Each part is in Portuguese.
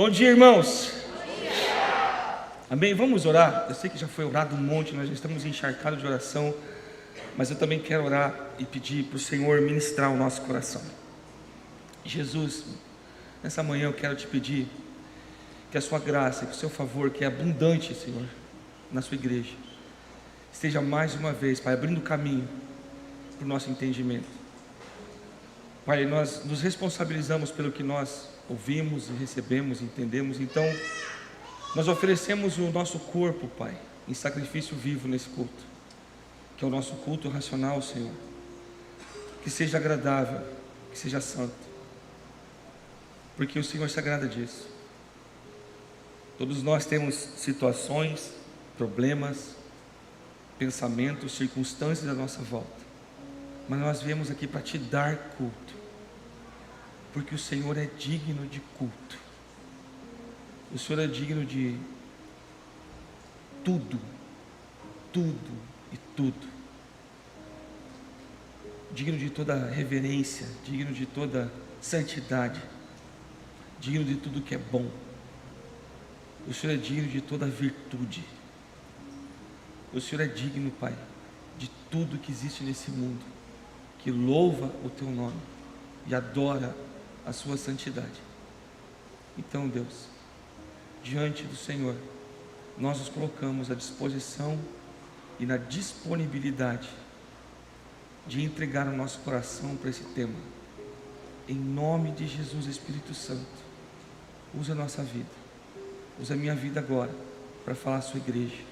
Bom dia, irmãos. Bom dia. Amém? Vamos orar. Eu sei que já foi orado um monte, nós já estamos encharcados de oração, mas eu também quero orar e pedir para o Senhor ministrar o nosso coração. Jesus, nessa manhã eu quero te pedir que a sua graça, que o seu favor, que é abundante, Senhor, na sua igreja, esteja mais uma vez, Pai, abrindo caminho para o nosso entendimento. Pai, nós nos responsabilizamos pelo que nós ouvimos e recebemos, entendemos. Então, nós oferecemos o nosso corpo, Pai, em sacrifício vivo nesse culto, que é o nosso culto racional, Senhor. Que seja agradável, que seja santo, porque o Senhor se agrada disso. Todos nós temos situações, problemas, pensamentos, circunstâncias à nossa volta, mas nós viemos aqui para te dar culto, porque o Senhor é digno de culto. O Senhor é digno de tudo, tudo e tudo. Digno de toda reverência, digno de toda santidade, digno de tudo que é bom. O Senhor é digno de toda virtude. O Senhor é digno, Pai, de tudo que existe nesse mundo, que louva o Teu nome e adora a Sua santidade. Então, Deus, diante do Senhor, nós nos colocamos à disposição e na disponibilidade de entregar o nosso coração para esse tema. Em nome de Jesus, Espírito Santo, usa a nossa vida, usa a minha vida agora para falar à sua igreja,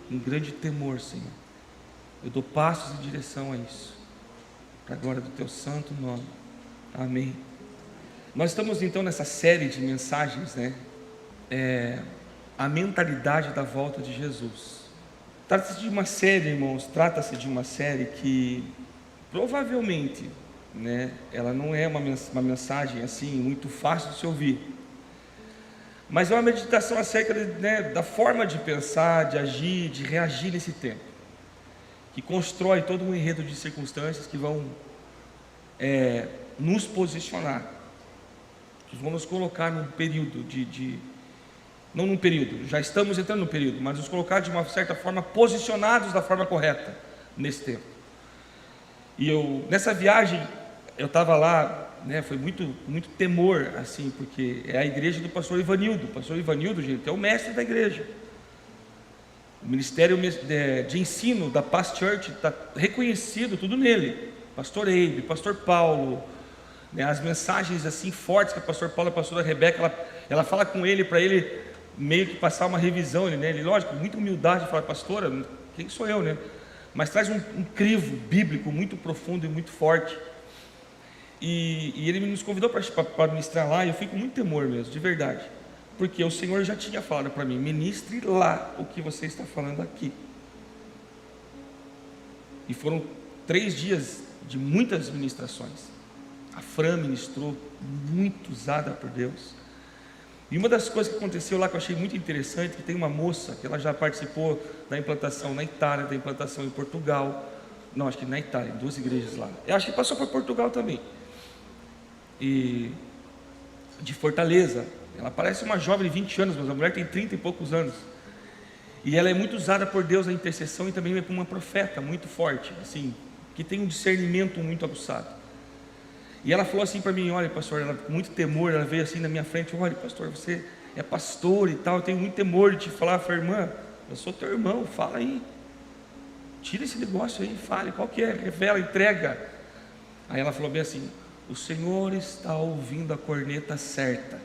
em grande temor, Senhor. Eu dou passos em direção a isso, para a glória do Teu santo nome. Amém. Nós estamos então nessa série de mensagens, a mentalidade da volta de Jesus. Trata-se de uma série, irmãos, que provavelmente, ela não é uma mensagem assim muito fácil de se ouvir, mas é uma meditação acerca da forma de pensar, de agir, de reagir nesse tempo, que constrói todo um enredo de circunstâncias que vão nos posicionar, que vão nos colocar num período não num período, já estamos entrando no período, mas nos colocar de uma certa forma posicionados da forma correta nesse tempo. E nessa viagem, eu estava lá, foi muito, muito temor, assim, porque é a igreja do pastor Ivanildo. O pastor Ivanildo, gente, é o mestre da igreja. O ministério de ensino da Past Church está reconhecido tudo nele. Pastor Eibe, pastor Paulo, as mensagens assim fortes que o pastor Paulo e a pastora Rebeca, ela fala com ele, para ele meio que passar uma revisão, ele lógico, muita humildade, fala: pastora, quem sou eu, mas traz um crivo bíblico muito profundo e muito forte. E ele nos convidou para ministrar lá, e eu fico com muito temor mesmo, de verdade, porque o Senhor já tinha falado para mim: ministre lá o que você está falando aqui. E foram 3 dias de muitas ministrações. A Fran ministrou, muito usada por Deus. E uma das coisas que aconteceu lá que eu achei muito interessante, que tem uma moça que ela já participou da implantação na Itália, da implantação em Portugal, não, acho que na Itália, em 2 igrejas lá, eu acho que passou por Portugal também, e de Fortaleza. Ela parece uma jovem de 20 anos, mas a mulher tem 30 e poucos anos, e ela é muito usada por Deus na intercessão, e também é uma profeta muito forte, assim, que tem um discernimento muito aguçado. E ela falou assim para mim: olha, pastor, ela com muito temor, ela veio assim na minha frente: olha, pastor, você é pastor e tal, eu tenho muito temor de te falar. Eu falei: irmã, eu sou teu irmão, fala aí, tira esse negócio aí, fale, qual que é, revela, entrega. Aí ela falou bem assim: o Senhor está ouvindo a corneta certa.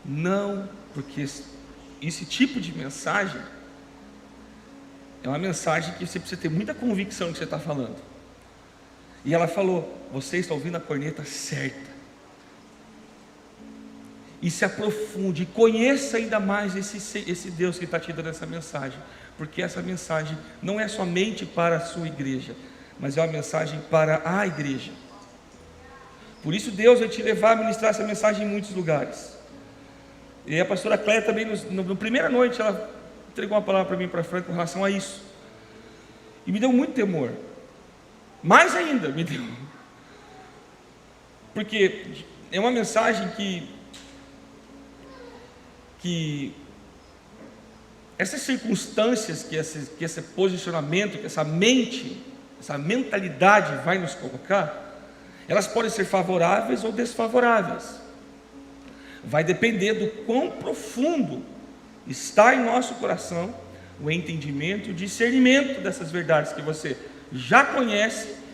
Não, porque esse tipo de mensagem é uma mensagem que você precisa ter muita convicção no que você está falando. E ela falou: você está ouvindo a corneta certa. E se aprofunde, conheça ainda mais esse Deus que está te dando essa mensagem, porque essa mensagem não é somente para a sua igreja, mas é uma mensagem para a igreja. Por isso Deus vai te levar a ministrar essa mensagem em muitos lugares. E a pastora Cléia também, na primeira noite, ela entregou uma palavra para mim, para Franco, com relação a isso, e me deu muito temor. Mais ainda me deu, porque é uma mensagem que essas circunstâncias, que esse posicionamento, que essa mente, essa mentalidade vai nos colocar, elas podem ser favoráveis ou desfavoráveis. Vai depender do quão profundo está em nosso coração o entendimento e o discernimento dessas verdades que você já conhece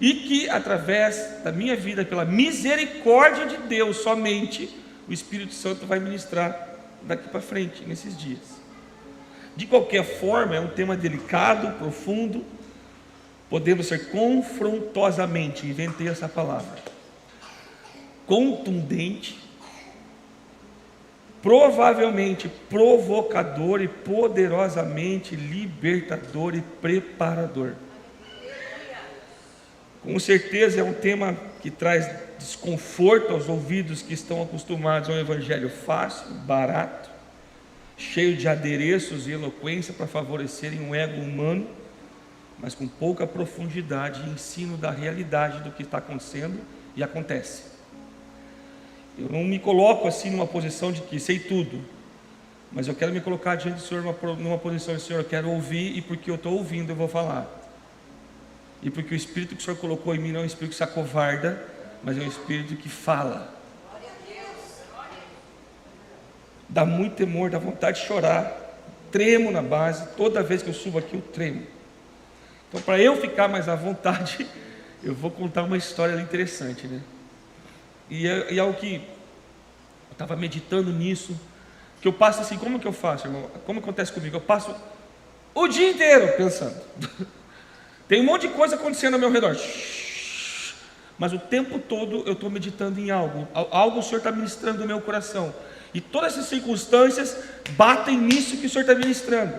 e que, através da minha vida, pela misericórdia de Deus, somente o Espírito Santo vai ministrar daqui para frente, nesses dias. De qualquer forma, é um tema delicado, profundo, podemos ser confrontosamente, inventei essa palavra, contundente, provavelmente provocador e poderosamente libertador e preparador. Com certeza é um tema que traz desconforto aos ouvidos que estão acostumados a um evangelho fácil, barato, cheio de adereços e eloquência para favorecerem um ego humano, mas com pouca profundidade e ensino da realidade do que está acontecendo e acontece. Eu não me coloco assim numa posição de que sei tudo, mas eu quero me colocar diante do Senhor numa posição de: Senhor, eu quero ouvir, e porque eu estou ouvindo eu vou falar, e porque o Espírito que o Senhor colocou em mim não é um Espírito que se acovarda, mas é um Espírito que fala. Dá muito temor, dá vontade de chorar, tremo na base, toda vez que eu subo aqui eu tremo. Então, para eu ficar mais à vontade, eu vou contar uma história interessante, né? E é algo que eu estava meditando nisso, que eu passo assim, como que eu faço, irmão? Como acontece comigo? Eu passo o dia inteiro pensando. Tem um monte de coisa acontecendo ao meu redor, mas o tempo todo eu estou meditando em algo o Senhor está ministrando no meu coração, e todas essas circunstâncias batem nisso que o Senhor está ministrando.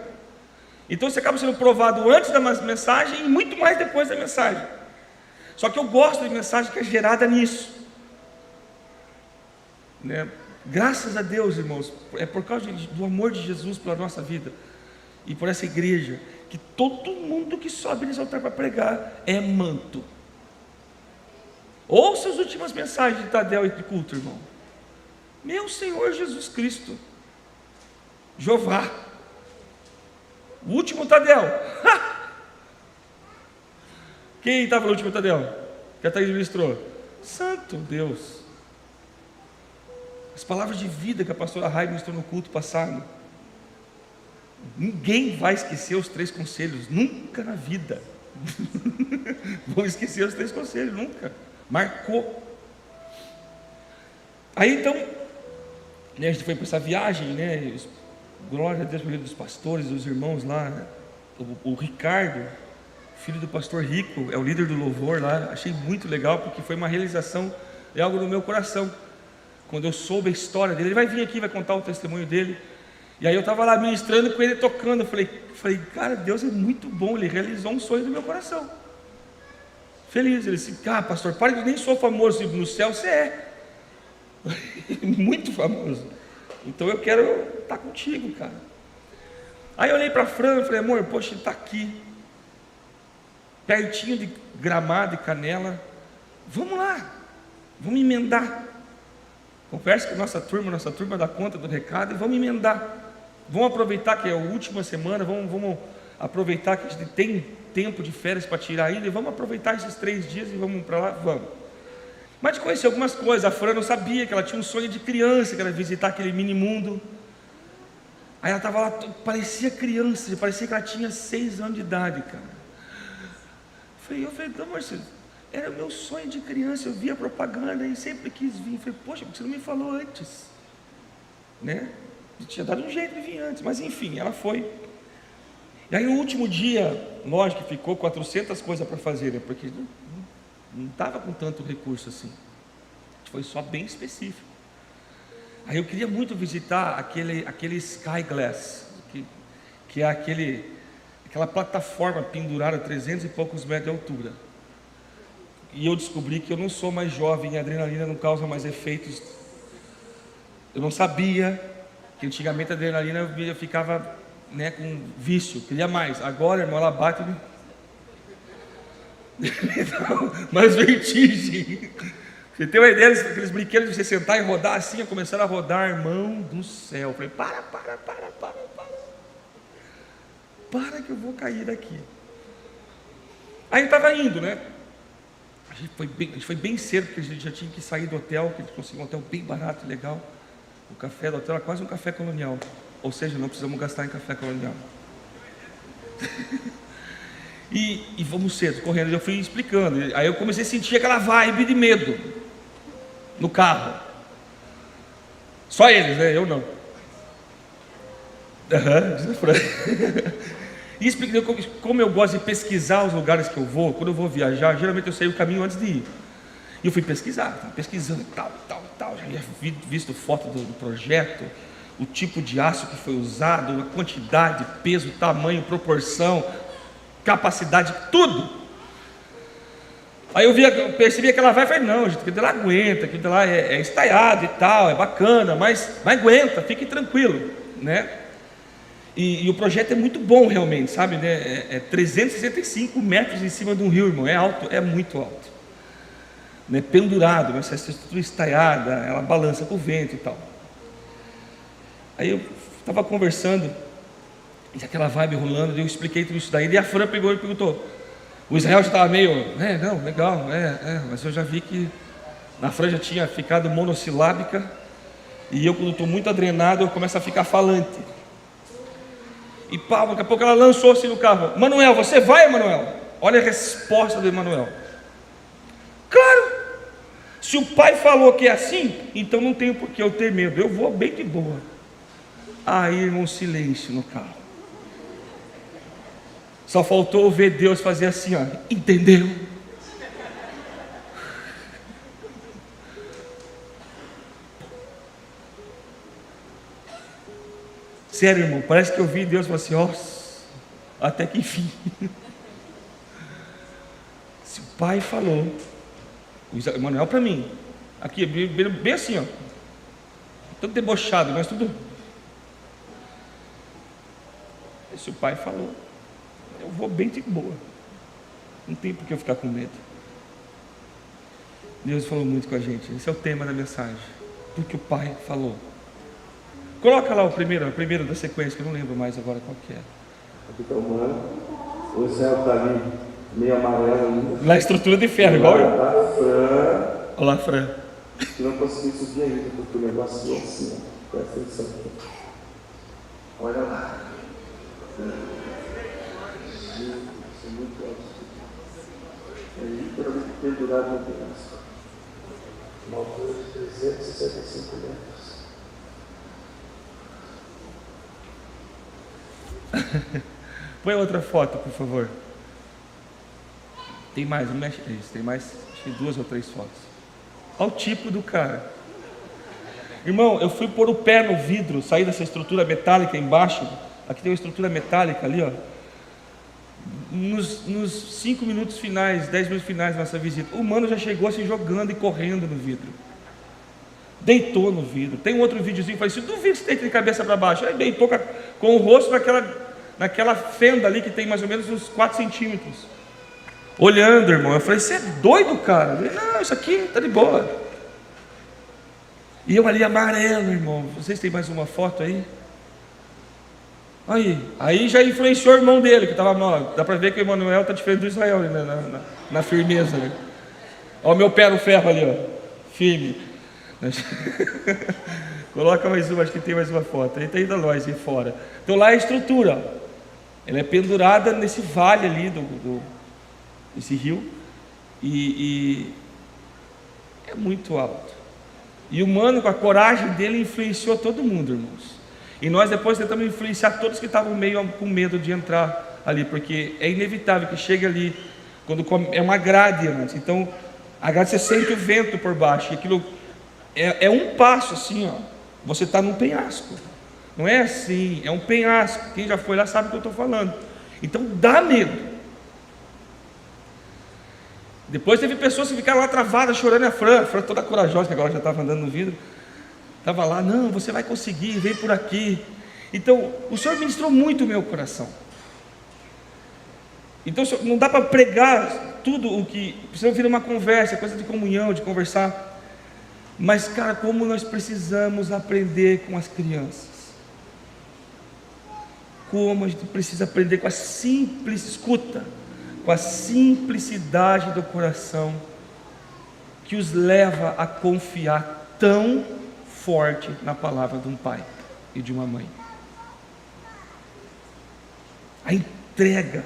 Então você acaba sendo provado antes da mensagem e muito mais depois da mensagem. Só que eu gosto de mensagem que é gerada nisso, né? Graças a Deus, irmãos, é por causa do amor de Jesus pela nossa vida e por essa igreja, que todo mundo que sobe nesse altar para pregar é manto. Ouça as últimas mensagens de Tadel e de culto, irmão. Meu Senhor Jesus Cristo, Jeová, o último Tadel. Quem estava no último Tadel? Que a Thaís ministrou? Santo Deus. As palavras de vida que a pastora Rai ministrou no culto passado. Ninguém vai esquecer os 3 conselhos, nunca na vida. Vou esquecer os 3 conselhos, nunca. Marcou. Aí então, né, a gente foi para essa viagem, né? Glória a Deus pelo dos pastores, dos irmãos lá. O Ricardo, filho do pastor Rico, é o líder do louvor lá. Achei muito legal, porque foi uma realização de algo no meu coração. Quando eu soube a história dele, ele vai vir aqui, vai contar o testemunho dele. E aí eu estava lá ministrando com ele, tocando. Eu falei, cara, Deus é muito bom, ele realizou um sonho do meu coração. Feliz. Ele disse: pastor, para que eu nem sou famoso no céu. Você é muito famoso, então eu quero estar contigo, cara. Aí eu olhei para a Fran e falei: amor, poxa, ele está aqui, pertinho de Gramado e Canela, vamos lá, vamos emendar. Converse com nossa turma dá conta do recado e vamos emendar. Vamos aproveitar que é a última semana, vamos aproveitar que a gente tem tempo de férias para tirar ainda, e vamos aproveitar esses 3 dias e vamos para lá, vamos. Mas de conhecer algumas coisas, a Fran não sabia que ela tinha um sonho de criança, que era visitar aquele mini mundo. Aí ela estava lá, parecia criança, parecia que ela tinha 6 anos de idade, cara. Eu falei, não, Marcelo, era o meu sonho de criança, eu via propaganda e sempre quis vir. Eu falei, poxa, por que você não me falou antes? Né? Eu tinha dado um jeito de vir antes, mas enfim, ela foi. E aí no último dia, lógico que ficou 400 coisas para fazer, né? Porque não estava com tanto recurso assim, foi só bem específico. Aí eu queria muito visitar aquele Sky Glass, que é aquela plataforma pendurada a 300 e poucos metros de altura. E eu descobri que eu não sou mais jovem, a adrenalina não causa mais efeitos. Eu não sabia que antigamente a adrenalina eu ficava, né, com vício, queria mais. Agora, irmão, ela bate mais vertigem. Você tem uma ideia daqueles brinquedos de você sentar e rodar assim, começaram a rodar, irmão do céu. Eu falei, para, que eu vou cair daqui. Aí eu estava indo, né? A gente foi bem cedo, porque a gente já tinha que sair do hotel, que a gente conseguiu um hotel bem barato, legal. O café do hotel era quase um café colonial. Ou seja, não precisamos gastar em café colonial. E vamos cedo, correndo. Eu fui explicando. Aí eu comecei a sentir aquela vibe de medo no carro. Só eles, né? Eu não. E expliquei como eu gosto de pesquisar os lugares que eu vou. Quando eu vou viajar, geralmente eu sei o caminho antes de ir. E eu fui pesquisar, pesquisando tal. Já havia visto foto do projeto, o tipo de aço que foi usado, a quantidade, peso, tamanho, proporção, capacidade, tudo. Aí eu percebi aquela vai e falei, não, gente, aquilo lá aguenta, aquilo lá é estaiado e tal, é bacana, mas aguenta, fique tranquilo, né? E o projeto é muito bom realmente, sabe, né? É 365 metros em cima de um rio, irmão, é alto, é muito alto, né? Pendurado, essa estrutura estaiada, ela balança com o vento e tal. Aí eu estava conversando, e aquela vibe rolando, eu expliquei tudo isso daí, e a Fran pegou e perguntou, o Israel já estava meio, não, legal, mas eu já vi que na Fran já tinha ficado monossilábica, e eu quando estou muito adrenado, eu começo a ficar falante. E pá, daqui a pouco ela lançou-se no carro, Manuel, você vai, Manuel? Olha a resposta do Emanuel, claro, se o pai falou que é assim, então não tenho por que eu ter medo, eu vou bem de boa. Aí, irmão, silêncio no carro. Só faltou ver Deus fazer assim, ó, entendeu? Sério, irmão, parece que eu vi Deus falar assim, ó, até que enfim. Se o pai falou, o Emanuel para mim, aqui, bem assim, ó, todo debochado, mas tudo. Se o pai falou, eu vou bem de boa, não tem por que eu ficar com medo. Deus falou muito com a gente, esse é o tema da mensagem, porque o pai falou. Coloca lá o primeiro da sequência, que eu não lembro mais agora qual que é. Aqui está o mano, o céu está ali meio amarelo ainda. Na estrutura de ferro, igual eu. Fran. Olha lá, Fran. Que não consegui subir ainda, porque o negócio é assim, ó. Presta atenção aqui. Olha lá. Gente, isso é muito alto. É literalmente pendurado no pedaço. Uma altura de 365 metros. Põe outra foto, por favor. Tem mais, não mexe isso. Tem mais, acho que 2 ou 3 fotos. Olha o tipo do cara. Irmão, eu fui pôr o pé no vidro, sair dessa estrutura metálica embaixo. Aqui tem uma estrutura metálica ali, ó. Nos 5 minutos finais, 10 minutos finais da nossa visita, o mano já chegou se jogando e correndo no vidro. Deitou no vidro. Tem um outro videozinho que fala assim, duvido que você deita de cabeça para baixo. Aí deitou com o rosto naquela fenda ali que tem mais ou menos uns 4 centímetros. Olhando, irmão. Eu falei, você é doido, cara? Eu falei, não, isso aqui tá de boa. E eu ali amarelo, irmão. Vocês têm mais uma foto aí? Aí já influenciou o irmão dele, que estava mal. Dá para ver que o Emanuel está diferente do Israel, né? na firmeza. Né? Olha o meu pé no ferro ali, ó. Firme. Coloca mais uma, acho que tem mais uma foto. Aí está ainda nós aí fora. Então lá é a estrutura. Ela é pendurada nesse vale ali desse rio. E é muito alto. E o mano, com a coragem dele, influenciou todo mundo, irmãos. E nós depois tentamos influenciar todos que estavam meio com medo de entrar ali, porque é inevitável que chegue ali, quando é uma grade antes. Então, a grade você sente o vento por baixo, e aquilo é um passo assim, ó. Você está num penhasco. Não é assim, é um penhasco. Quem já foi lá sabe o que eu estou falando. Então dá medo. Depois teve pessoas que ficaram lá travadas, chorando. A Fran toda corajosa, que agora já estava andando no vidro, estava lá, não, você vai conseguir, vem por aqui. Então, o Senhor ministrou muito o meu coração. Então, não dá para pregar tudo o que, precisa ouvir uma conversa, coisa de comunhão, de conversar. Mas, cara, como nós precisamos aprender com as crianças. Como a gente precisa aprender com a simples escuta, com a simplicidade do coração, que os leva a confiar tão forte na palavra de um pai e de uma mãe. A entrega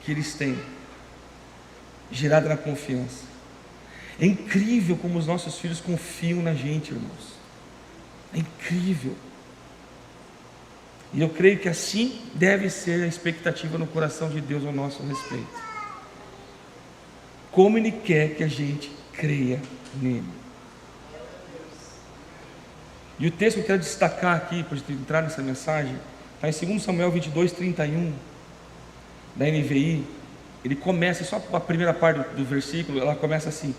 que eles têm, gerada na confiança. É incrível como os nossos filhos confiam na gente, irmãos. É incrível. E eu creio que assim deve ser a expectativa no coração de Deus ao nosso respeito. Como Ele quer que a gente creia nele. E o texto que eu quero destacar aqui, para a gente entrar nessa mensagem, está em 2 Samuel 22, 31, da NVI. Ele começa, só a primeira parte do versículo, ela começa assim: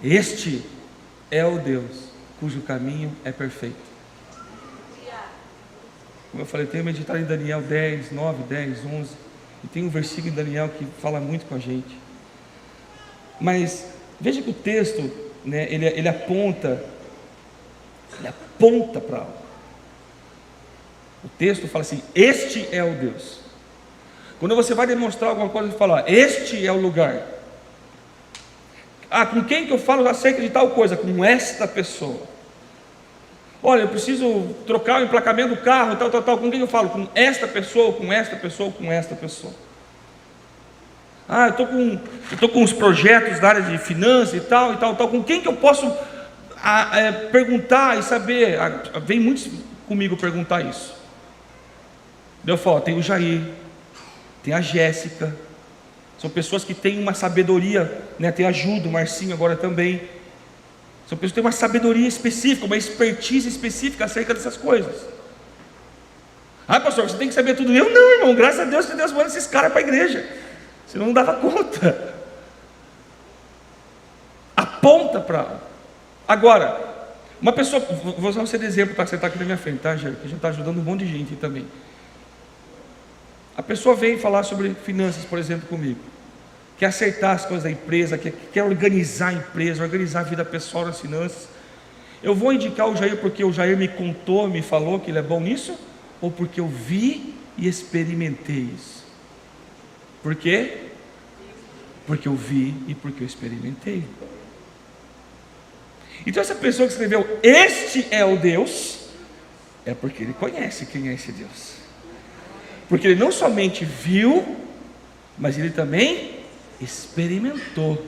este é o Deus cujo caminho é perfeito. Como eu falei, eu tenho meditado em Daniel 10, 9, 10, 11, e tem um versículo em Daniel que fala muito com a gente. Mas veja que o texto, né, ele aponta para algo. O texto fala assim: este é o Deus. Quando você vai demonstrar alguma coisa, você fala: este é o lugar. Com quem que eu falo acerca de tal coisa? Com esta pessoa. Olha, eu preciso trocar o emplacamento do carro, tal. Com quem eu falo? Com esta pessoa, com esta pessoa, com esta pessoa. Eu estou com os projetos da área de finanças e tal. Com quem que eu posso perguntar e saber? Vem muitos comigo perguntar isso. Eu falo: tem o Jair, tem a Jéssica. São pessoas que têm uma sabedoria, né? Tem a Judo, o Marcinho agora também. São pessoas que têm uma sabedoria específica, uma expertise específica acerca dessas coisas. Pastor, você tem que saber tudo. Eu não, irmão, graças a Deus que Deus manda esses caras para a igreja, senão não dava conta. Aponta para. Agora, uma pessoa, vou usar você de exemplo, tá? Você está aqui na minha frente, tá, Jair? Que a gente está ajudando um monte de gente também. A pessoa vem falar sobre finanças, por exemplo, comigo. Quer acertar as coisas da empresa, quer organizar a empresa, organizar a vida pessoal nas finanças. Eu vou indicar o Jair porque o Jair me contou, me falou que ele é bom nisso? Ou porque eu vi e experimentei isso? Por quê? Porque eu vi e porque eu experimentei. Então essa pessoa que escreveu este é o Deus, é porque ele conhece quem é esse Deus. Porque ele não somente viu, mas ele também experimentou.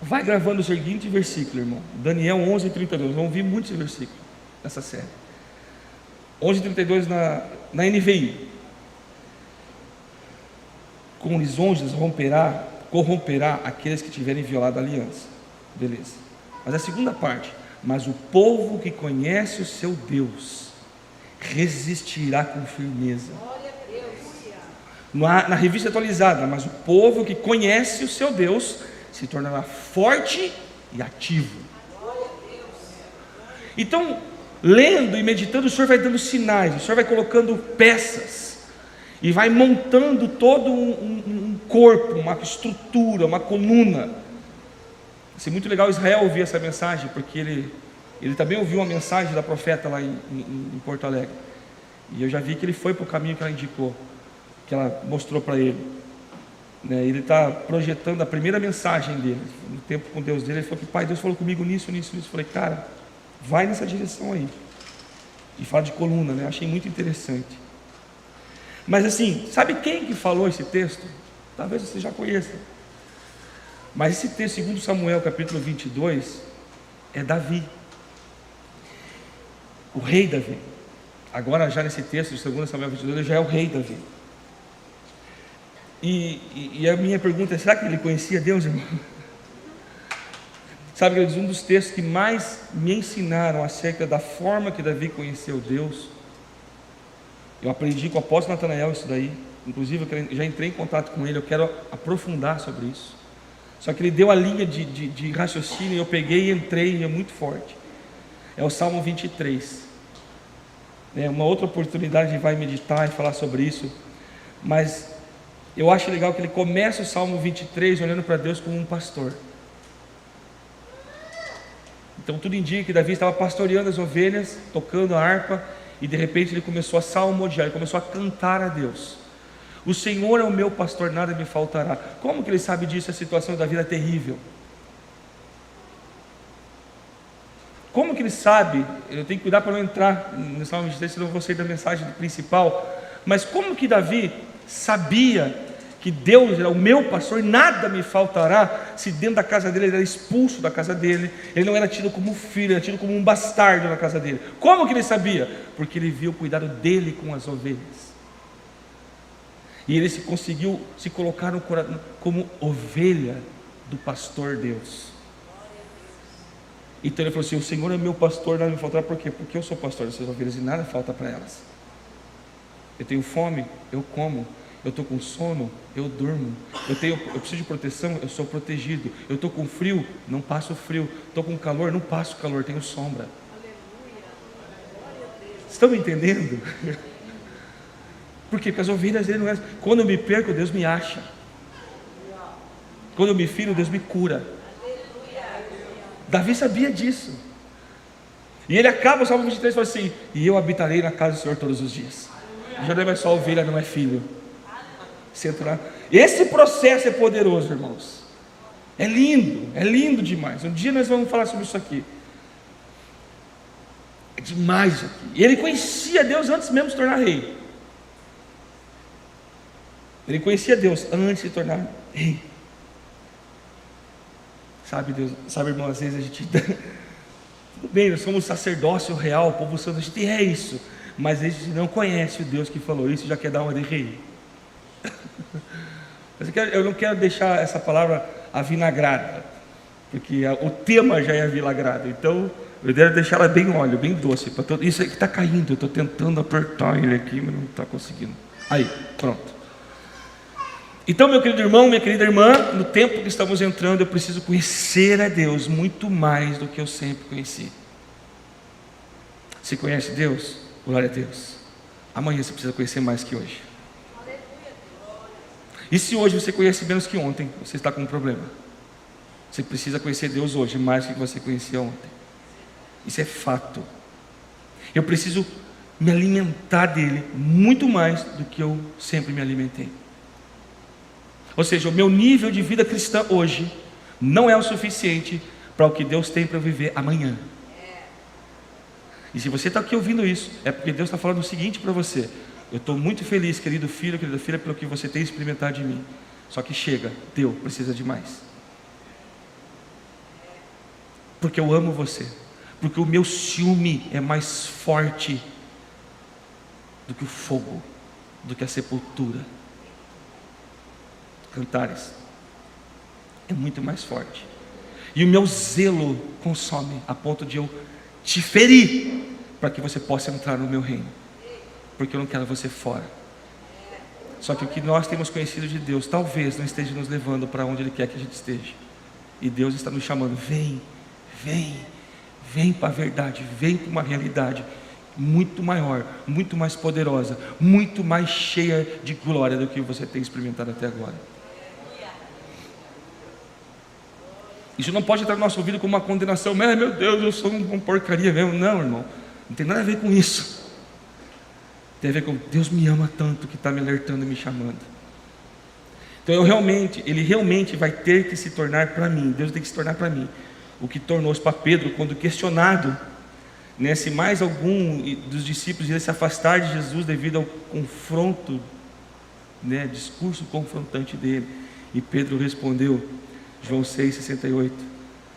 Vai gravando o seguinte versículo, irmão. Daniel 11, 32. Vamos ouvir muito esse versículo nessa série. 11, 32 na NVI. Com lisonjas corromperá aqueles que tiverem violado a aliança. Beleza. Mas a segunda parte: mas o povo que conhece o seu Deus resistirá com firmeza. Na revista atualizada: mas o povo que conhece o seu Deus se tornará forte e ativo. Então, lendo e meditando, o Senhor vai dando sinais, o Senhor vai colocando peças e vai montando todo um corpo, uma estrutura, uma coluna. Vai ser muito legal Israel ouvir essa mensagem, porque ele também ouviu uma mensagem da profeta lá em Porto Alegre, e eu já vi que ele foi para o caminho que ela indicou, que ela mostrou para ele. Ele está projetando a primeira mensagem dele, no tempo com Deus dele. Ele falou que: pai, Deus falou comigo nisso. Eu falei: cara, vai nessa direção aí, e fala de coluna, né? Achei muito interessante. Mas assim, sabe quem que falou esse texto? Talvez você já conheça, mas esse texto, segundo Samuel capítulo 22, é Davi, o rei Davi. Agora já nesse texto de 2 Samuel 22, ele já é o rei Davi. E a minha pergunta é: será que ele conhecia Deus, irmão? Sabe, queridos, um dos textos que mais me ensinaram acerca da forma que Davi conheceu Deus, eu aprendi com o apóstolo Natanael isso daí. Inclusive eu já entrei em contato com ele, eu quero aprofundar sobre isso. Só que ele deu a linha de raciocínio, e eu peguei e entrei, e é muito forte. É o Salmo 23. Uma outra oportunidade a gente vai meditar e falar sobre isso. Mas eu acho legal que ele começa o Salmo 23 olhando para Deus como um pastor. Então tudo indica que Davi estava pastoreando as ovelhas, tocando a harpa, e de repente ele começou a salmodiar, ele começou a cantar a Deus. O Senhor é o meu pastor, nada me faltará. Como que ele sabe disso? A situação da vida é terrível. Como que ele sabe? Eu tenho que cuidar para não entrar no Salmo 23, senão eu vou sair da mensagem principal. Mas como que Davi sabia que Deus era o meu pastor, nada me faltará, se dentro da casa dele ele era expulso da casa dele, ele não era tido como filho, ele era tido como um bastardo na casa dele? Como que ele sabia? Porque ele viu o cuidado dele com as ovelhas. E ele conseguiu se colocar no coração como ovelha do pastor Deus. Então ele falou assim: o Senhor é meu pastor, nada me faltará. Por quê? Porque eu sou pastor dessas ovelhas e nada falta para elas. Eu tenho fome, eu como. Eu estou com sono, eu durmo. Eu preciso de proteção, eu sou protegido. Eu estou com frio, não passo frio. Estou com calor, não passo calor, tenho sombra. Estão me entendendo? Por quê? Porque as ovelhas dele não é. Quando eu me perco, Deus me acha. Quando eu me firo, Deus me cura. Davi sabia disso. E ele acaba o Salmo 23 e fala assim: e eu habitarei na casa do Senhor todos os dias. Já não é só ovelha, não é filho. Esse processo é poderoso, irmãos. É lindo demais. Um dia nós vamos falar sobre isso aqui. É demais isso aqui. E ele conhecia Deus antes mesmo de se tornar rei. Ele conhecia Deus antes de se tornar rei. Sabe, Deus, sabe, irmão, às vezes a gente tudo bem, nós somos sacerdócio real, o povo santo, a gente é isso, mas a gente não conhece o Deus que falou isso e já quer dar uma de rei. Mas eu não quero deixar essa palavra avinagrada, porque o tema já é avinagrado. Então eu quero deixar ela bem óleo, bem doce. Isso aqui está caindo, eu estou tentando apertar ele aqui, mas não está conseguindo. Aí, pronto. Então, meu querido irmão, minha querida irmã, no tempo que estamos entrando, eu preciso conhecer a Deus muito mais do que eu sempre conheci. Você conhece Deus? Glória a Deus. Amanhã você precisa conhecer mais que hoje. E se hoje você conhece menos que ontem, você está com um problema. Você precisa conhecer Deus hoje mais do que você conhecia ontem. Isso é fato. Eu preciso me alimentar dele muito mais do que eu sempre me alimentei. Ou seja, o meu nível de vida cristã hoje não é o suficiente para o que Deus tem para eu viver amanhã. E se você está aqui ouvindo isso, é porque Deus está falando o seguinte para você: eu estou muito feliz, querido filho, querida filha, pelo que você tem experimentado de mim. Só que chega, Deus precisa de mais. Porque eu amo você. Porque o meu ciúme é mais forte do que o fogo, do que a sepultura. Cantares é muito mais forte. E o meu zelo consome a ponto de eu te ferir para que você possa entrar no meu reino. Porque eu não quero você fora. Só que o que nós temos conhecido de Deus talvez não esteja nos levando para onde Ele quer que a gente esteja. E Deus está nos chamando: vem para a verdade, vem para uma realidade muito maior, muito mais poderosa, muito mais cheia de glória do que você tem experimentado até agora. Isso não pode entrar no nosso ouvido como uma condenação: meu Deus, eu sou uma porcaria mesmo. Não, irmão, não tem nada a ver com isso. Tem a ver com Deus me ama tanto que está me alertando e me chamando. Então Ele realmente vai ter que se tornar para mim. Deus tem que se tornar para mim o que tornou-se para Pedro quando questionado, né, se mais algum dos discípulos ia se afastar de Jesus devido ao confronto, né, discurso confrontante dele. E Pedro respondeu, João 6,68: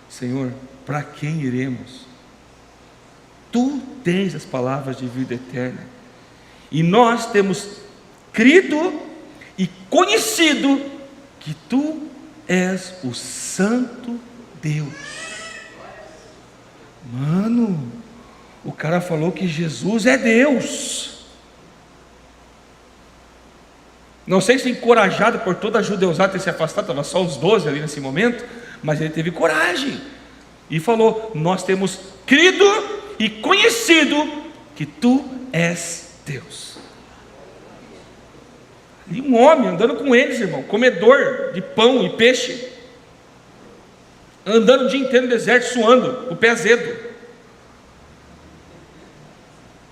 Senhor, para quem iremos? Tu tens as palavras de vida eterna, e nós temos crido e conhecido que Tu és o Santo Deus. Mano, o cara falou que Jesus é Deus. Não sei se encorajado por toda a judeusada ter se afastado, estava só os 12 ali nesse momento, mas ele teve coragem e falou: nós temos crido e conhecido que Tu és Deus. E um homem andando com eles, irmão, comedor de pão e peixe, andando o dia inteiro no deserto, suando, o pé azedo.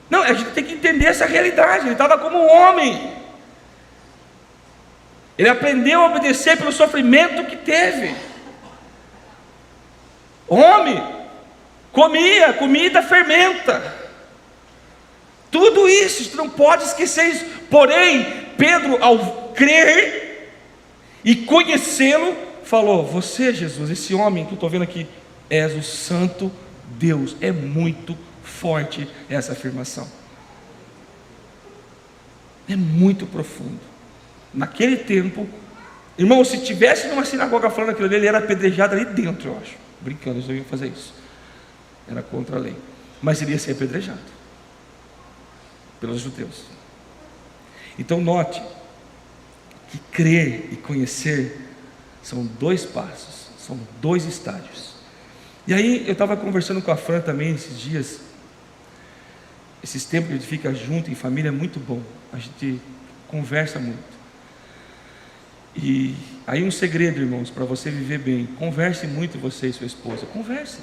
Não, a gente tem que entender essa realidade. Ele estava como um homem. Ele aprendeu a obedecer pelo sofrimento que teve. Homem, comia comida fermenta. Tudo isso, você não pode esquecer isso. Porém, Pedro, ao crer e conhecê-lo, falou: você, Jesus, esse homem que eu estou vendo aqui, és o Santo Deus. É muito forte essa afirmação. É muito profundo. Naquele tempo, irmão, se tivesse numa sinagoga falando aquilo ali, ele era apedrejado ali dentro, eu acho. Brincando, eles não iam fazer isso. Era contra a lei. Mas ele ia ser apedrejado pelos judeus. Então note que crer e conhecer são 2 passos, são 2 estágios. E aí eu estava conversando com a Fran também esses dias. Esses tempos que a gente fica junto em família é muito bom. A gente conversa muito. E aí um segredo, irmãos, para você viver bem: converse muito você e sua esposa. Converse.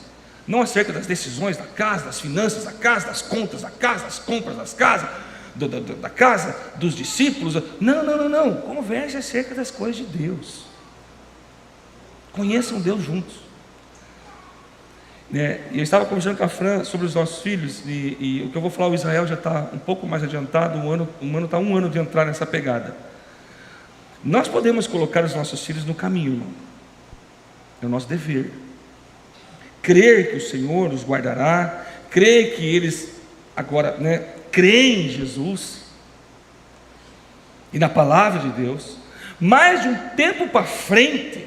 Não acerca das decisões da casa, das finanças da casa, das contas da casa, das compras das casas, da casa, dos discípulos. Não. Converse acerca das coisas de Deus. Conheçam Deus juntos. Eu estava conversando com a Fran sobre os nossos filhos, e o que eu vou falar, o Israel já está um pouco mais adiantado. O Mano está 1 ano de entrar nessa pegada. Nós podemos colocar os nossos filhos no caminho, irmão. É o nosso dever. Crer que o Senhor os guardará, crer que eles agora, creem em Jesus e na palavra de Deus. Mas de um tempo para frente,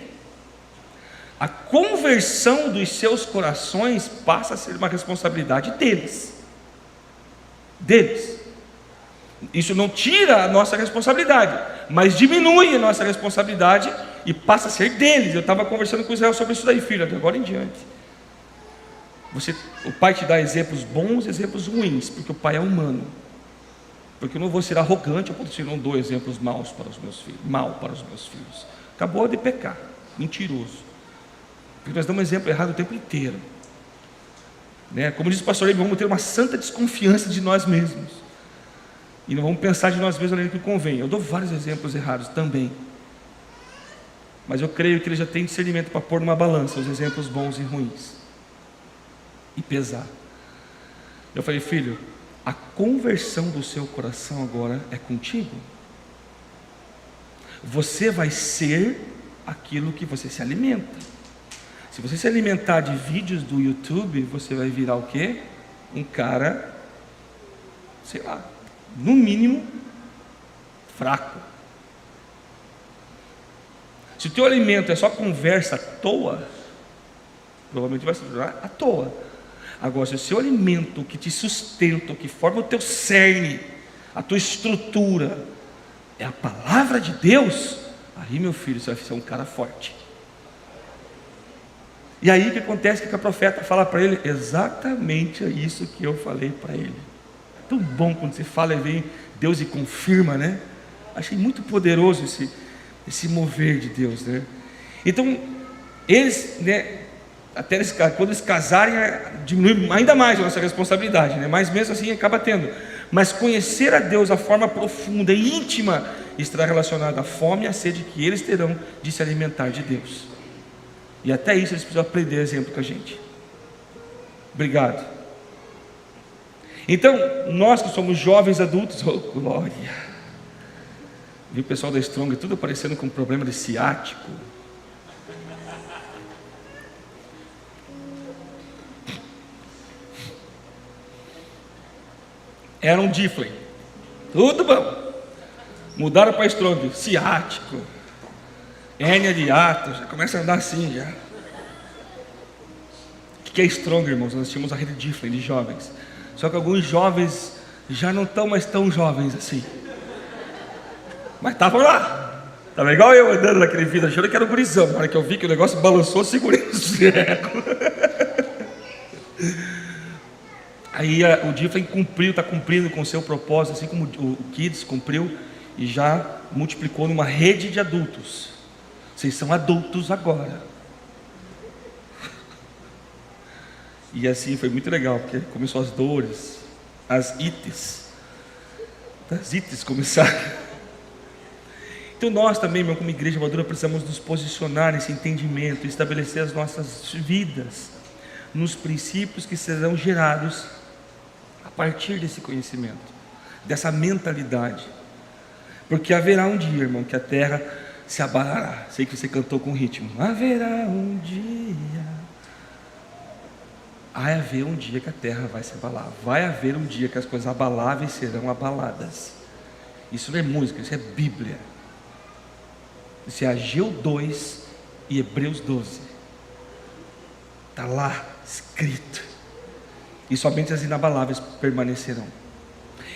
a conversão dos seus corações passa a ser uma responsabilidade deles. Isso não tira a nossa responsabilidade, mas diminui a nossa responsabilidade e passa a ser deles. Eu estava conversando com o Israel sobre isso daí, filho, de agora em diante. O pai te dá exemplos bons e exemplos ruins, porque o pai é humano. Porque eu não vou ser arrogante, eu não dou exemplos maus para os meus filhos, para os meus filhos. Acabou de pecar, mentiroso. Porque nós damos exemplo errado o tempo inteiro. Como diz o pastor, vamos ter uma santa desconfiança de nós mesmos. E não vamos pensar de nós mesmos além do que convém. Eu dou vários exemplos errados também. Mas eu creio que ele já tem discernimento para pôr numa balança os exemplos bons e ruins. E pesar. Eu falei: filho, a conversão do seu coração agora é contigo. Você vai ser aquilo que você se alimenta. Se você se alimentar de vídeos do YouTube, você vai virar o quê? Um cara, sei lá, no mínimo, fraco. Se o teu alimento é só conversa à toa, provavelmente vai se tornar à toa. Agora, se o seu alimento, que te sustenta, que forma o teu cerne, a tua estrutura, é a palavra de Deus, aí, meu filho, você vai ser um cara forte. E aí o que acontece? Que a profeta fala para ele exatamente isso que eu falei para ele. É tão bom quando você fala e vem Deus e confirma, né? Achei muito poderoso esse mover de Deus, né? Então, eles, quando eles casarem, diminui ainda mais a nossa responsabilidade, né? Mas mesmo assim acaba tendo. Mas conhecer a Deus de forma profunda e íntima estará relacionado à fome e à sede que eles terão de se alimentar de Deus. E até isso eles precisam aprender exemplo com a gente. Obrigado. Então, nós que somos jovens adultos, oh glória. Vi o pessoal da Strong tudo aparecendo com problema de ciático. Era um Difflin. Tudo bom. Mudaram para Strong, ciático, hérnia de hiato, já começa a andar assim já. O que é Strong, irmãos? Nós tínhamos a rede Difflin de jovens. Só que alguns jovens já não estão mais tão jovens assim. Mas estavam lá. Estava igual eu andando naquele vídeo, achando que era um gurizão. Na hora que eu vi que o negócio balançou, segurei o treco. Aí o Difflin cumpriu, está cumprindo com o seu propósito, assim como o Kids cumpriu. e já multiplicou numa rede de adultos. Vocês são adultos agora. E assim foi muito legal, porque começou as dores, as ites começaram. Então nós também, meu, como igreja madura, precisamos nos posicionar nesse entendimento, estabelecer as nossas vidas nos princípios que serão gerados a partir desse conhecimento, dessa mentalidade. Porque haverá um dia, irmão, que a terra se abalará. Sei que você cantou com ritmo. Haverá um dia. Vai haver um dia que a terra vai se abalar. Vai haver um dia que as coisas abaláveis serão abaladas. Isso não é música, isso é Bíblia. Isso é Ageu 2 e Hebreus 12. Está lá escrito. E somente as inabaláveis permanecerão.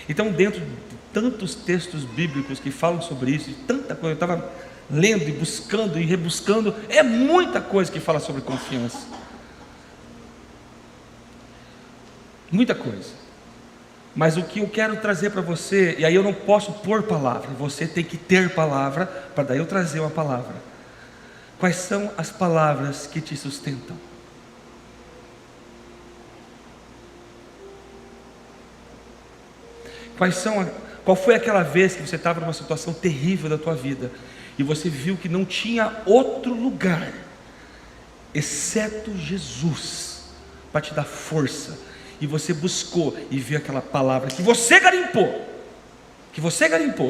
Então, dentro de tantos textos bíblicos que falam sobre isso, e tanta coisa, eu estava lendo e buscando e rebuscando, é muita coisa que fala sobre confiança. Muita coisa. Mas o que eu quero trazer para você, e aí eu não posso pôr palavra, você tem que ter palavra, para daí eu trazer uma palavra. Quais são as palavras que te sustentam? Qual foi aquela vez que você estava numa situação terrível da tua vida, e você viu que não tinha outro lugar, exceto Jesus, para te dar força, e você buscou e viu aquela palavra que você garimpou,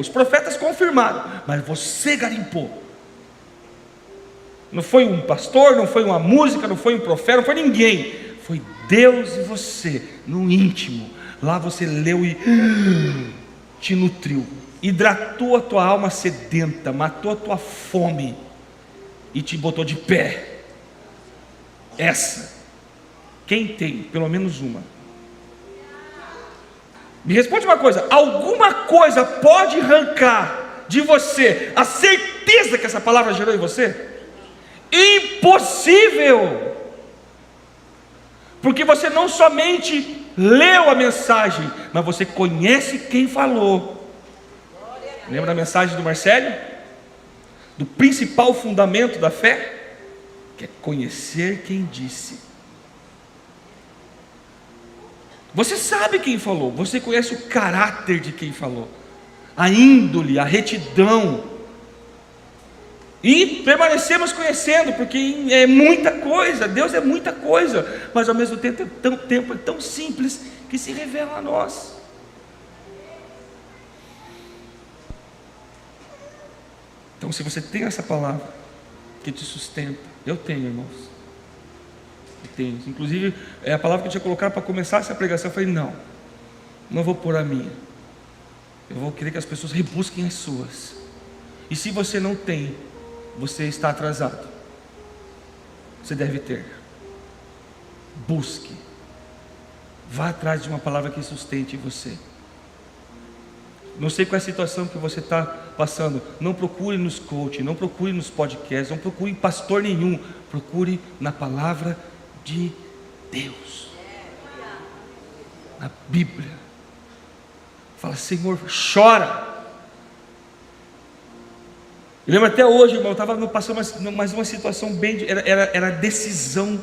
os profetas confirmaram, mas você garimpou. Não foi um pastor, não foi uma música, não foi um profeta, não foi ninguém, foi Deus e você, no íntimo. Lá você leu e te nutriu, hidratou a tua alma sedenta, matou a tua fome e te botou de pé. Quem tem pelo menos uma? Me responde uma coisa: alguma coisa pode arrancar de você a certeza que essa palavra gerou em você? Impossível! Porque você não somente leu a mensagem, mas você conhece quem falou. Lembra da mensagem do Marcelo? Do principal fundamento da fé? Que é conhecer quem disse. Você sabe quem falou, você conhece o caráter de quem falou, a índole, a retidão, e permanecemos conhecendo, porque é muita coisa, Deus é muita coisa, mas ao mesmo tempo é tão simples que se revela a nós. Então, se você tem essa palavra que te sustenta, eu tenho, irmãos. Inclusive, é a palavra que eu tinha colocado para começar essa pregação. Eu falei, não vou pôr a minha, eu vou querer que as pessoas rebusquem as suas. E se você não tem, você está atrasado. Você deve ter. Busque, vá atrás de uma palavra que sustente você. Não sei qual é a situação que você está passando, não procure nos coach, não procure nos podcasts, não procure em pastor nenhum, procure na palavra de Deus, na Bíblia. Fala, Senhor, chora. Eu lembro até hoje, irmão, eu estava passando mais uma situação era decisão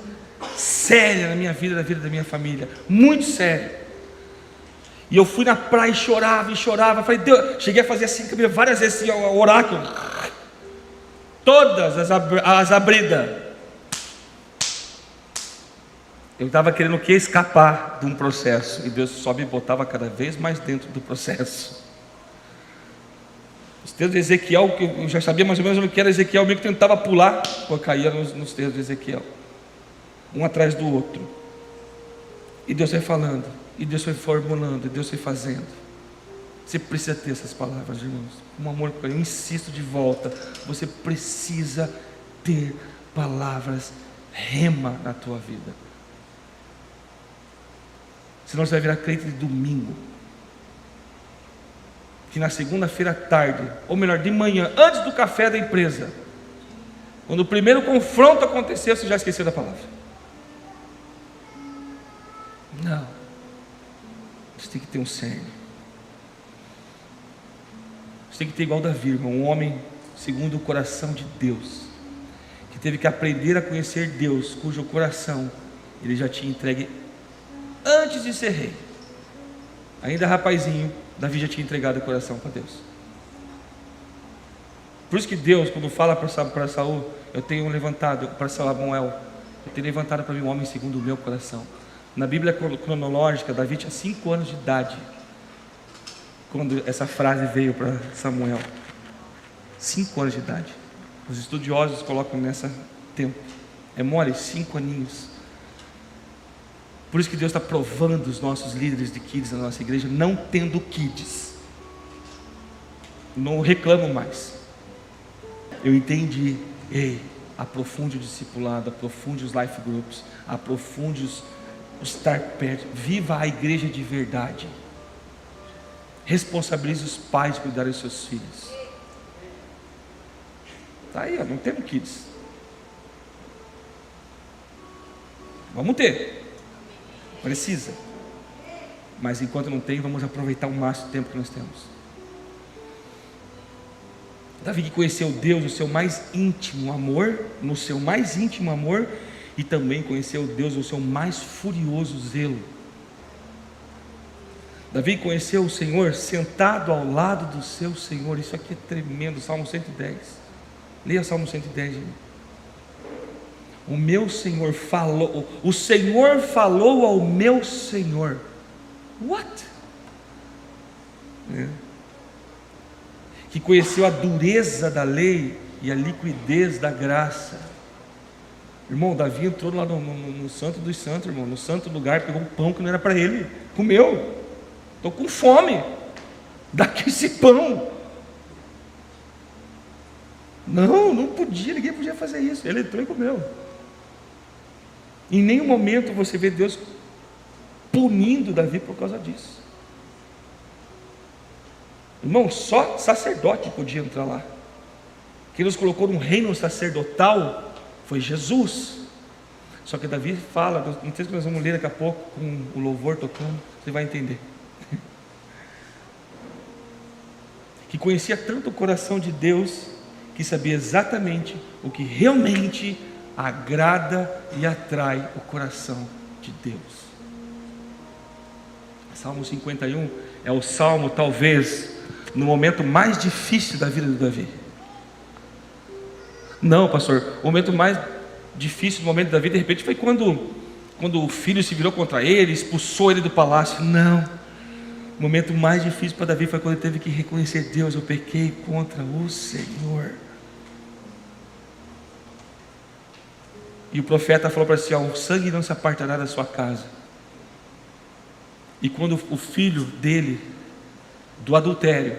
séria na minha vida, na vida da minha família, muito séria. E eu fui na praia e chorava. Falei, Deus, cheguei a fazer assim, várias vezes assim, o oráculo, todas as abridas. Eu estava querendo o quê? Escapar de um processo, e Deus só me botava cada vez mais dentro do processo. Os textos de Ezequiel, que eu já sabia mais ou menos o que era Ezequiel, meio que tentava pular, eu caía nos textos de Ezequiel, um atrás do outro. E Deus foi falando, e Deus foi formulando, e Deus foi fazendo. Você precisa ter essas palavras, irmãos, com amor. Eu insisto de volta, você precisa ter palavras rema na tua vida. Senão você vai virar crente de domingo, que na segunda-feira à tarde, ou melhor, de manhã, antes do café da empresa, quando o primeiro confronto aconteceu, você já esqueceu da palavra. Não, você tem que ter um cerne, você Você tem que ter igual Davi, irmão, um homem segundo o coração de Deus, que teve que aprender a conhecer Deus, cujo coração ele já tinha entregue antes de ser rei. Ainda rapazinho, Davi já tinha entregado o coração para Deus. Por isso que Deus, quando fala para Saul, eu tenho levantado para Samuel, eu tenho levantado para mim um homem segundo o meu coração. Na Bíblia cronológica, Davi tinha 5 anos de idade quando essa frase veio para Samuel. 5 anos de idade. Os estudiosos colocam nessa tempo. É mole, 5 aninhos. Por isso que Deus está provando os nossos líderes de kids na nossa igreja, não tendo kids. Não reclamo mais. Eu entendi. Ei, aprofunde o discipulado, aprofunde os life groups, aprofunde os estar perto. Viva a igreja de verdade. Responsabilize os pais de cuidar dos seus filhos. Está aí, ó, não temos kids. Vamos ter. Precisa. Mas enquanto não tem, vamos aproveitar o máximo tempo que nós temos. Davi que conheceu Deus no seu mais íntimo amor, e também conheceu Deus no seu mais furioso zelo. Davi conheceu o Senhor sentado ao lado do seu Senhor. Isso aqui é tremendo. Salmo 110. Leia Salmo 110, gente. O meu Senhor falou, o Senhor falou ao meu Senhor. What? Que conheceu a dureza da lei e a liquidez da graça. Irmão, Davi entrou lá no Santo dos Santos, irmão, no santo lugar, pegou um pão que não era para ele, comeu. Estou com fome, dá aqui esse pão. Não podia, ninguém podia fazer isso. Ele entrou e comeu. Em nenhum momento você vê Deus punindo Davi por causa disso. Irmão, só sacerdote podia entrar lá. Quem nos colocou num reino sacerdotal foi Jesus. Só que Davi fala, no texto que nós vamos ler daqui a pouco, com o louvor tocando, você vai entender. Que conhecia tanto o coração de Deus, que sabia exatamente o que realmente agrada e atrai o coração de Deus. Salmo 51 é o salmo, talvez, no momento mais difícil da vida de Davi. Não, pastor, o momento mais difícil do momento da vida, de repente, foi quando o filho se virou contra ele, expulsou ele do palácio. Não. O momento mais difícil para Davi foi quando ele teve que reconhecer: Deus, eu pequei contra o Senhor. E o profeta falou para si: o sangue não se apartará da sua casa. E quando o filho dele, do adultério,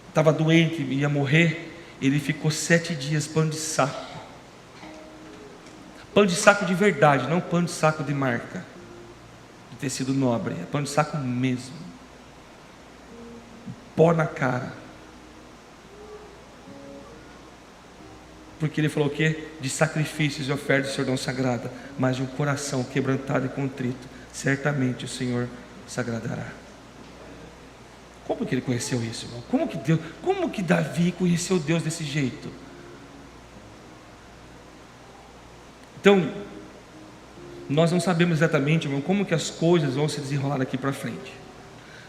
estava doente e ia morrer, ele ficou 7 dias pano de saco. Pano de saco de verdade, não pano de saco de marca, de tecido nobre, é pano de saco mesmo. Pó na cara. Porque ele falou o quê? De sacrifícios e ofertas o Senhor não se agrada, mas de um coração quebrantado e contrito, certamente o Senhor se agradará. Como que ele conheceu isso, irmão? Como que Davi conheceu Deus desse jeito? Então, nós não sabemos exatamente, irmão, como que as coisas vão se desenrolar daqui para frente.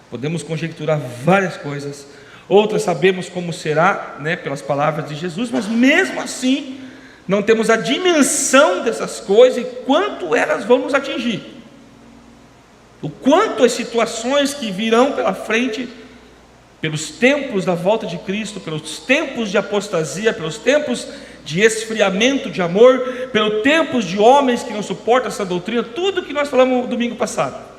Podemos conjecturar várias coisas, outras sabemos como será, pelas palavras de Jesus, mas mesmo assim, não temos a dimensão dessas coisas e quanto elas vão nos atingir. O quanto as situações que virão pela frente, pelos tempos da volta de Cristo, pelos tempos de apostasia, pelos tempos de esfriamento de amor, pelos tempos de homens que não suportam essa doutrina, tudo que nós falamos no domingo passado.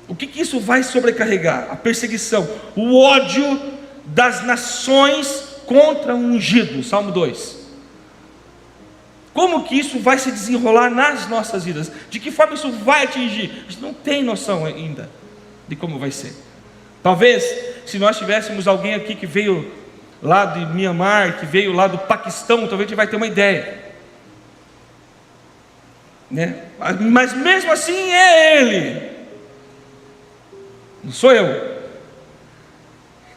O que isso vai sobrecarregar? A perseguição, o ódio das nações contra o ungido, Salmo 2. Como que isso vai se desenrolar nas nossas vidas? De que forma isso vai atingir? A gente não tem noção ainda de como vai ser. Talvez, se nós tivéssemos alguém aqui que veio lá de Mianmar, que veio lá do Paquistão, talvez a gente vai ter uma ideia, mas mesmo assim é ele, não sou eu.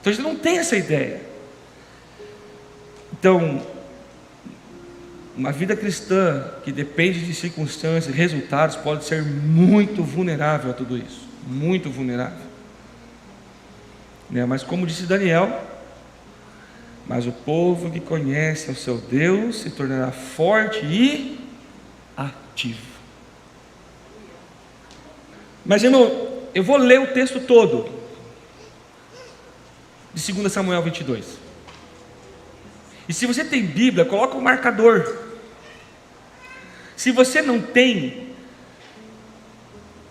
Então Então a gente não tem essa ideia. Então, uma vida cristã que depende de circunstâncias, resultados, pode ser muito vulnerável a tudo isso, muito vulnerável, né? Mas como disse Daniel, mas o povo que conhece o seu Deus se tornará forte e ativo. Mas irmão, eu vou ler o texto todo de 2 Samuel 22. E se você tem Bíblia, coloca um marcador. Se você não tem,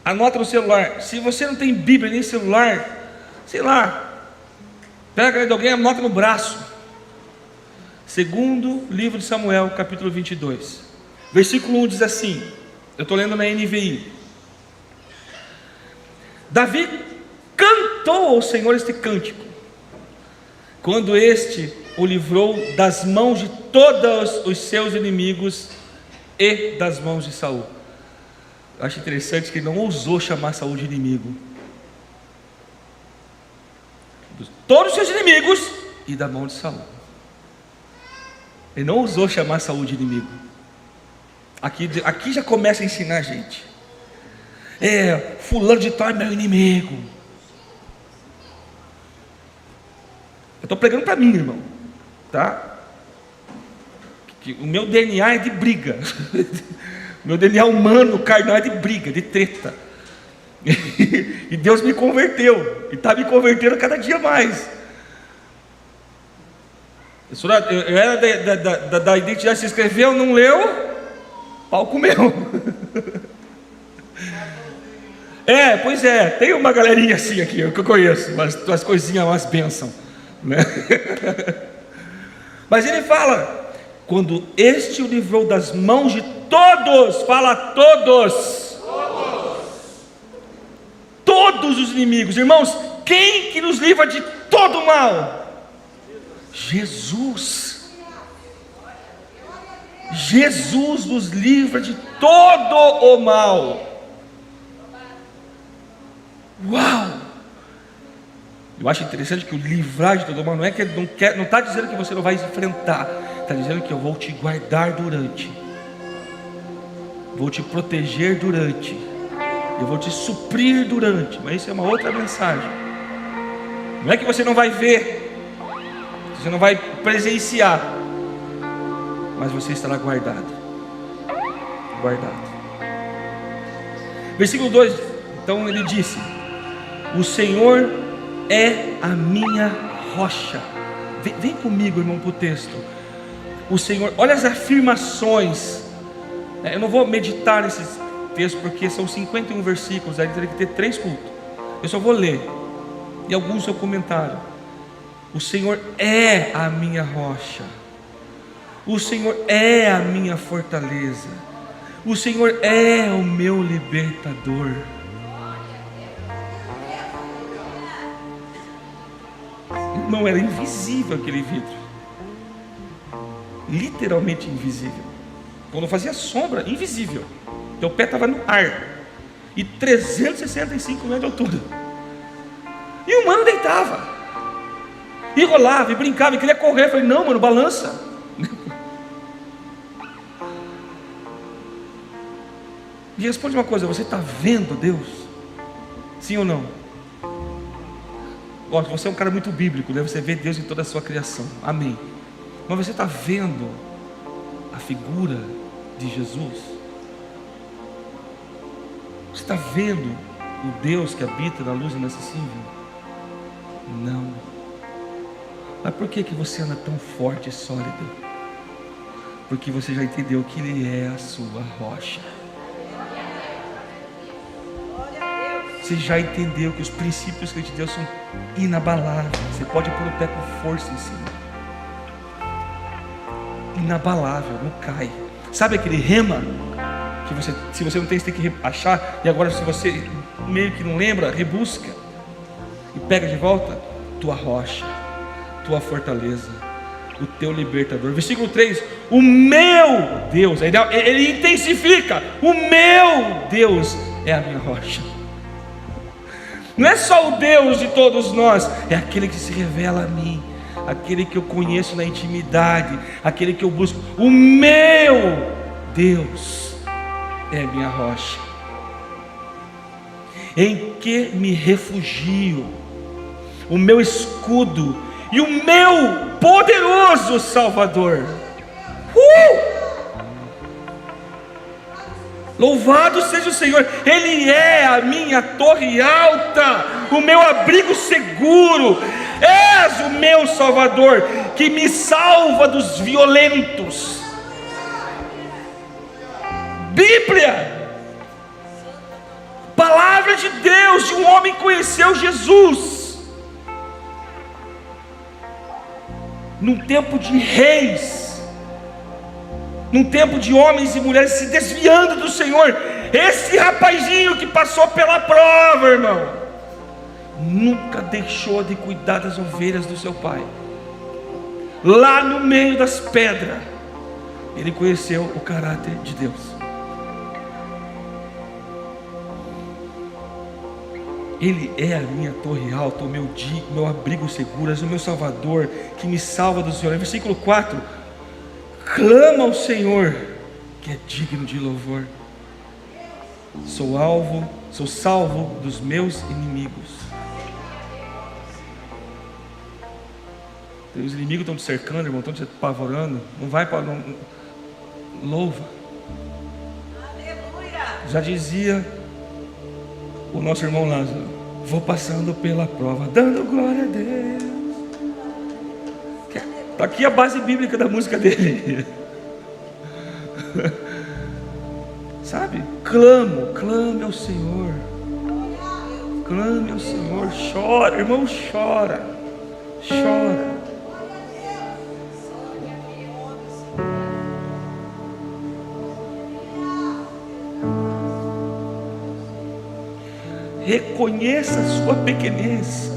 anota no celular. Se você não tem Bíblia nem celular, sei lá, pega de alguém, anota no braço. Segundo livro de Samuel, capítulo 22, versículo 1 diz assim, eu estou lendo na NVI: Davi cantou ao Senhor este cântico, quando este o livrou das mãos de todos os seus inimigos e das mãos de Saul. Eu acho interessante que ele não ousou chamar Saul de inimigo. Todos os seus inimigos e da mão de Saul. Ele não ousou chamar Saul de inimigo. Aqui já começa a ensinar a gente. Fulano de tal é meu inimigo. Eu estou pregando para mim, irmão, tá? Que o meu DNA é de briga. O meu DNA humano, carnal, é de briga, de treta. E Deus me converteu, e está me convertendo cada dia mais. Eu era da identidade, se inscreveu, não leu, pau comeu. Pois é, tem uma galerinha assim aqui, que eu conheço, umas coisinhas, umas bênçãos, né? Mas ele fala, quando este o livrou das mãos de todos, fala todos, todos os inimigos, irmãos, quem que nos livra de todo mal? Jesus. Jesus nos livra de todo o mal. Uau! Eu acho interessante que o livrar de todo o mal não é que ele não está dizendo que você não vai enfrentar, está dizendo que eu vou te guardar durante, vou te proteger durante, eu vou te suprir durante. Mas isso é uma outra mensagem. Não é que você não vai ver, você não vai presenciar, mas você estará guardado. Guardado. Versículo 2, então ele disse: o Senhor é a minha rocha. Vem comigo, irmão, para o texto. O Senhor, olha as afirmações. Eu não vou meditar nesses textos, porque são 51 versículos, aí teria que ter 3 cultos. Eu só vou ler, e alguns seu comentário. O Senhor é a minha rocha, o Senhor é a minha fortaleza, o Senhor é o meu libertador. Irmão, era invisível aquele vidro, literalmente invisível. Quando fazia sombra, invisível. Teu pé estava no ar, e 365 metros de altura, e o humano deitava, e rolava, e brincava, e queria correr. Eu falei, não, mano, balança. Me responde uma coisa, você está vendo Deus? Sim ou não? Você é um cara muito bíblico, né? Você vê Deus em toda a sua criação, amém. Mas você está vendo a figura de Jesus? Você está vendo o Deus que habita na luz inacessível? Não. Mas por que você anda tão forte e sólido? Porque você já entendeu que Ele é a sua rocha. Você já entendeu que os princípios que Ele te deu são inabaláveis. Você pode pôr o pé com força em cima. Inabalável, não cai. Sabe aquele rema? Que você, se você não tem, você tem que achar. E agora, se você meio que não lembra, rebusca e pega de volta. Tua rocha, tua fortaleza, o teu libertador. Versículo 3: o meu Deus, ele intensifica. O meu Deus é a minha rocha. Não é só o Deus de todos nós, é aquele que se revela a mim, aquele que eu conheço na intimidade, aquele que eu busco. O meu Deus é a minha rocha, em que me refugio, o meu escudo e o meu poderoso Salvador. Louvado seja o Senhor, Ele é a minha torre alta, o meu abrigo seguro. És o meu Salvador, que me salva dos violentos. Bíblia, palavra de Deus, de um homem que conheceu Jesus, num tempo de reis, num tempo de homens e mulheres se desviando do Senhor. Esse rapazinho que passou pela prova, irmão, nunca deixou de cuidar das ovelhas do seu pai. Lá no meio das pedras, ele conheceu o caráter de Deus. Ele é a minha torre alta, o meu abrigo seguro, és o meu Salvador, que me salva dos violentos. Versículo 4: clama ao Senhor, que é digno de louvor. Sou salvo dos meus inimigos. Os inimigos estão te cercando, irmão, estão te apavorando. Não vai para. Louva. Já dizia o nosso irmão Lázaro: vou passando pela prova, dando glória a Deus. Está aqui a base bíblica da música dele. Sabe? Clame ao Senhor. Clame ao Senhor. Chora, irmão, chora. Chora. Reconheça a sua pequenez.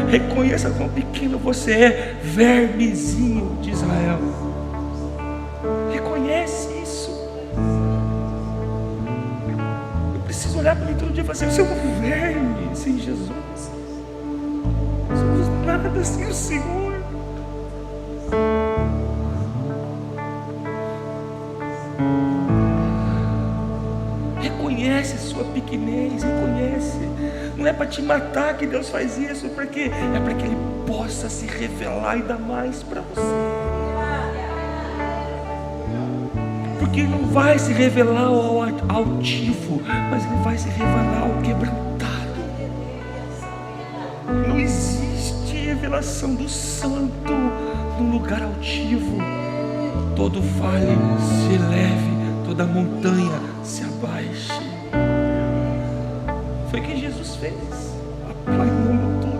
Reconheça quão pequeno você é, vermezinho de Israel. Reconhece isso. Eu preciso olhar para mim todo dia e falar assim: você é um verme sem Jesus. Não somos nada sem o Senhor. Reconhece a sua pequenez, reconhece. Não é para te matar que Deus faz isso, porque é para que Ele possa se revelar ainda mais para você. Porque Ele não vai se revelar ao altivo, mas Ele vai se revelar ao quebrantado. Não existe revelação do santo no lugar altivo. Todo vale se eleve, toda montanha se abaixe. Foi o que Jesus fez, aplanando tudo.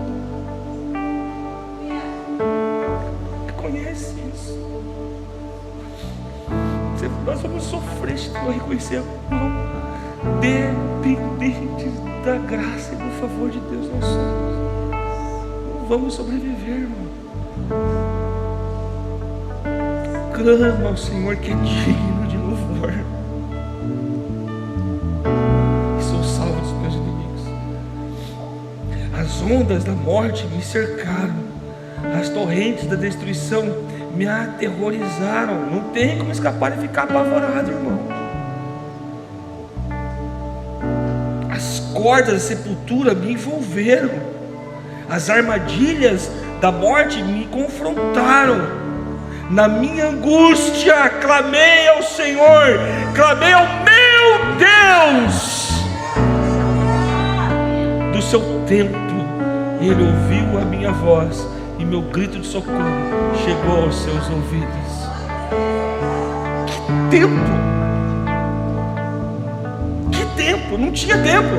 Reconhece isso. Nós vamos sofrer se não reconhecer quão dependentes da graça e do favor de Deus nós somos. Não vamos sobreviver, irmão. Clama ao Senhor, que é digno de louvor. As ondas da morte me cercaram, as torrentes da destruição me aterrorizaram. Não tem como escapar e ficar apavorado, irmão. As cordas da sepultura me envolveram, as armadilhas da morte me confrontaram. Na minha angústia clamei ao Senhor, clamei ao meu Deus. Do seu templo Ele ouviu a minha voz, e meu grito de socorro chegou aos seus ouvidos. Que tempo! Que tempo! Não tinha tempo.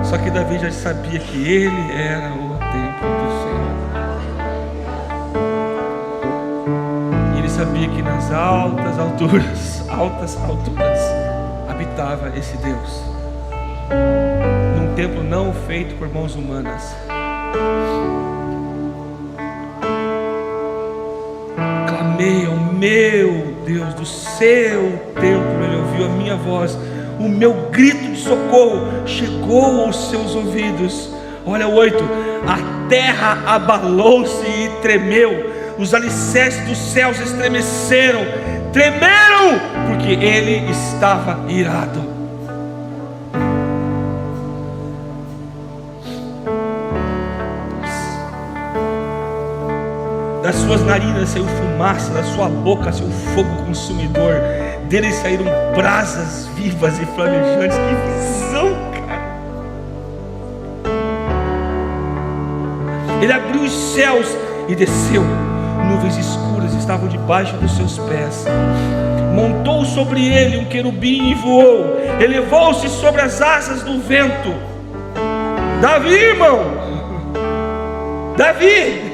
Só que Davi já sabia que ele era o templo do Senhor. E ele sabia que nas altas alturas habitava esse Deus. Num templo não feito por mãos humanas. Clamei ao meu Deus, do seu templo ele ouviu ouviu a minha voz, o meu grito de socorro chegou aos seus ouvidos. Olha o 8, a terra abalou-se e tremeu, os alicerces dos céus estremeceram, tremeram, porque ele estava irado. Das suas narinas saiu fumaça, da sua boca saiu fogo consumidor, dele saíram brasas vivas e flamejantes. Que visão, cara! Ele abriu os céus e desceu, nuvens escuras estavam debaixo dos seus pés. Montou sobre ele um querubim e voou, elevou-se sobre as asas do vento. Davi, irmão, Davi,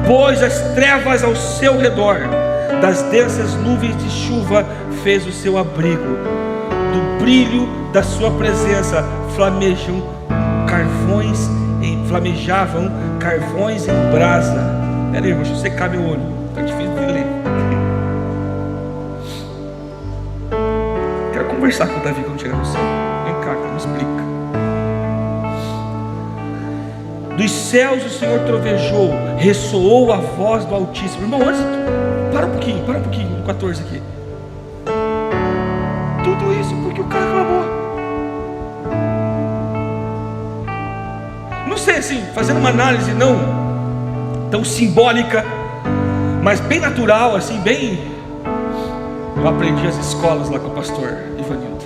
pôs as trevas ao seu redor, das densas nuvens de chuva fez o seu abrigo, do brilho da sua presença flamejavam carvões em brasa. Pera aí, irmão, deixa eu secar meu olho, tá difícil de ler. Quero conversar com o Davi quando chegar no céu. Vem cá, me explica. Dos céus o Senhor trovejou, ressoou a voz do Altíssimo. Irmão, antes, para um pouquinho, no 14 aqui. Tudo isso porque o cara clamou. Não sei assim, fazendo uma análise não tão simbólica, mas bem natural, assim, bem. Eu aprendi as escolas lá com o pastor Ivanildo.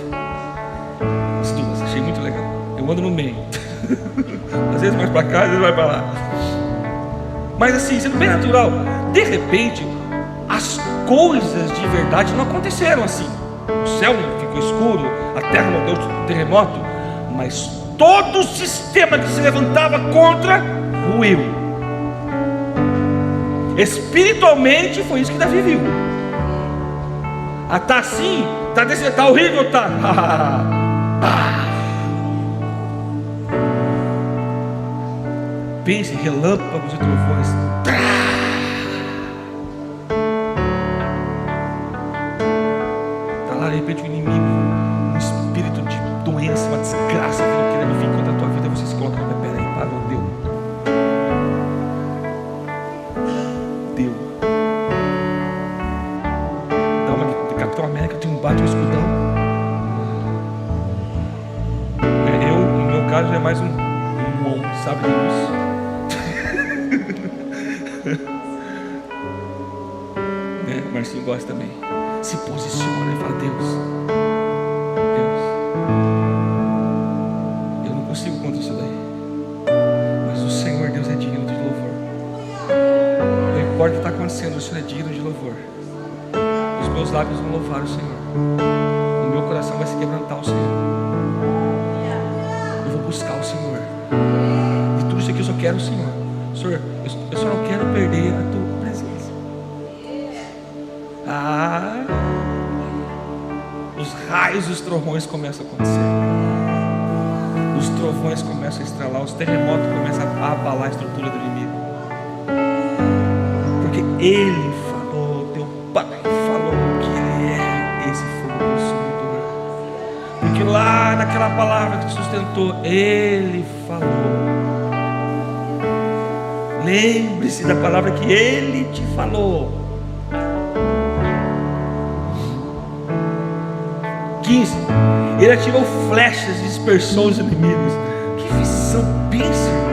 As duas, achei muito legal. Eu ando no meio. Às vezes mais para cá, às vezes vai para lá. Mas assim, sendo bem natural, de repente, as coisas de verdade não aconteceram assim. O céu ficou escuro, a terra não deu terremoto, mas todo o sistema que se levantava contra ruiu. Espiritualmente foi isso que Davi viu. Ah, tá assim, tá desse, tá horrível, tá. Pense, relâmpagos e trovões. Está lá de repente o inimigo, um espírito de doença, uma desgraça querendo vir contra a tua vida. Você se coloca, peraí, parou, deu. Dá uma de Capitão América, tem um bate, um escudão. No meu caso, é mais um sabe Deus. O Marcinho gosta também. Se posiciona e fala: Deus, eu não consigo contra isso daí, mas o Senhor Deus é digno de louvor. Não importa o que está acontecendo, o Senhor é digno de louvor. Os meus lábios vão louvar o Senhor, o meu coração vai se quebrantar ao Senhor. Eu vou buscar o Senhor. De tudo isso aqui eu só quero o Senhor. Senhor, eu só não quero perder a tua presença. Os raios e os trovões começam a acontecer. Os trovões começam a estralar, os terremotos começam a abalar a estrutura do inimigo. Porque Ele falou, teu Pai falou que Ele é esse fogo consumidor. Porque lá naquela palavra que te sustentou, Ele falou. Lembre-se da palavra que Ele te falou. 15. Ele atirou flechas e dispersou os inimigos. Que visão, pensa, irmão.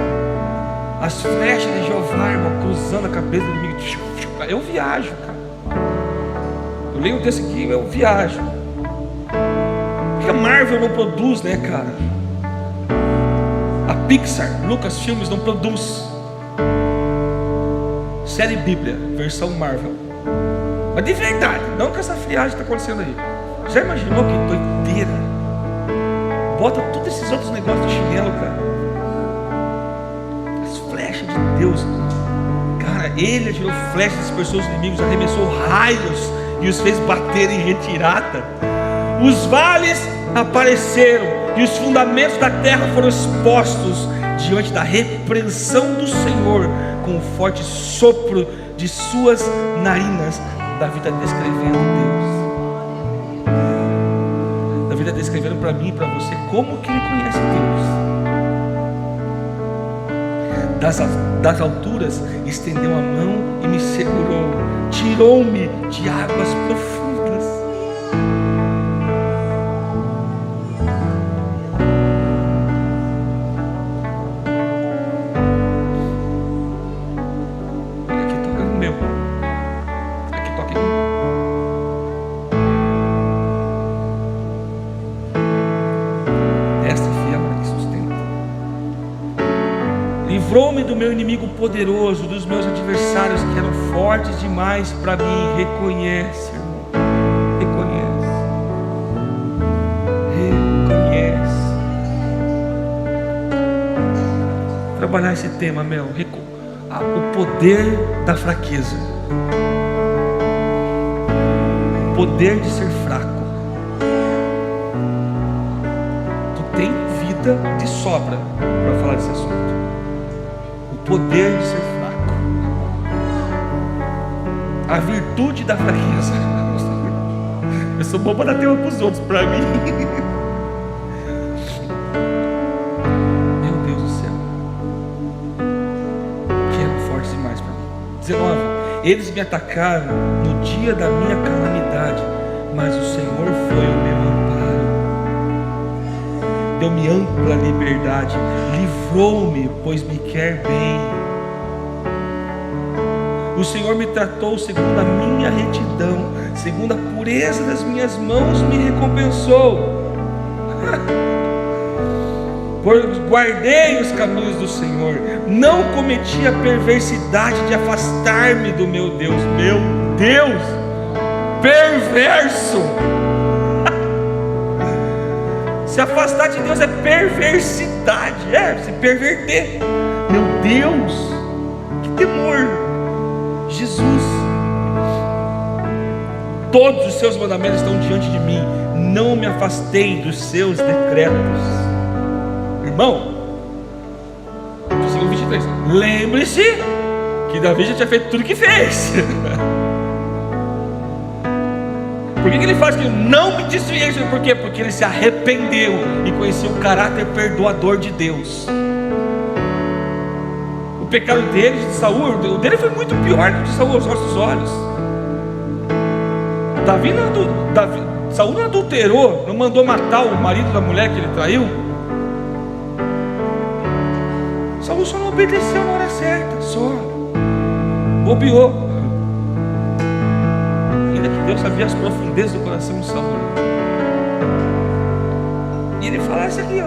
As flechas de Jeová, irmão, cruzando a cabeça do inimigo. Eu viajo, cara. Eu leio o texto aqui, eu viajo. Porque a Marvel não produz, né, cara? A Pixar, Lucas Filmes não produz. Série Bíblia, versão Marvel. Mas de verdade, não que essa friagem está acontecendo aí. Já imaginou que doideira? Bota todos esses outros negócios de chinelo, cara. As flechas de Deus. Cara, Ele atirou flechas, dispersou os inimigos, arremessou raios e os fez bater em retirada. Os vales apareceram e os fundamentos da terra foram expostos diante da repreensão do Senhor, com o forte sopro de suas narinas. Davi está descrevendo Deus. Davi está descrevendo para mim e para você como que ele conhece Deus. Das alturas estendeu a mão e me segurou, tirou-me de águas profundas. Livrou-me do meu inimigo poderoso, dos meus adversários que eram fortes demais para mim. Reconhece, irmão. Reconhece. Trabalhar esse tema, Mel. O poder da fraqueza. O poder de ser fraco. Tu tem vida de sobra para falar desse assunto. Poder de ser fraco, a virtude da fraqueza. Eu sou bom para dar tema para os outros, para mim. Meu Deus do céu, que eram fortes demais para mim. 19. Eles me atacaram no dia da minha calamidade, mas o Senhor foi o meu amparo. Deu-me ampla liberdade, livrou-me, pois me quer bem. O Senhor me tratou segundo a minha retidão, segundo a pureza das minhas mãos me recompensou. Pois guardei os caminhos do Senhor, não cometi a perversidade de afastar-me do meu Deus. Meu Deus, perverso! Se afastar de Deus é perversidade, se perverter. Meu Deus, que temor! Jesus, todos os seus mandamentos estão diante de mim, não me afastei dos seus decretos. Irmão, versículo 23, lembre-se que Davi já tinha feito tudo o que fez. Por que ele faz que não me desviei? Por quê? Porque ele se arrependeu e conheceu o caráter perdoador de Deus. O pecado dele, de Saul, o dele foi muito pior do que de Saul aos nossos olhos. Saul não adulterou, não mandou matar o marido da mulher que ele traiu. Saul só não obedeceu na hora certa, só bobeou. Deus sabia as profundezas do coração de Saul. E ele fala isso aqui,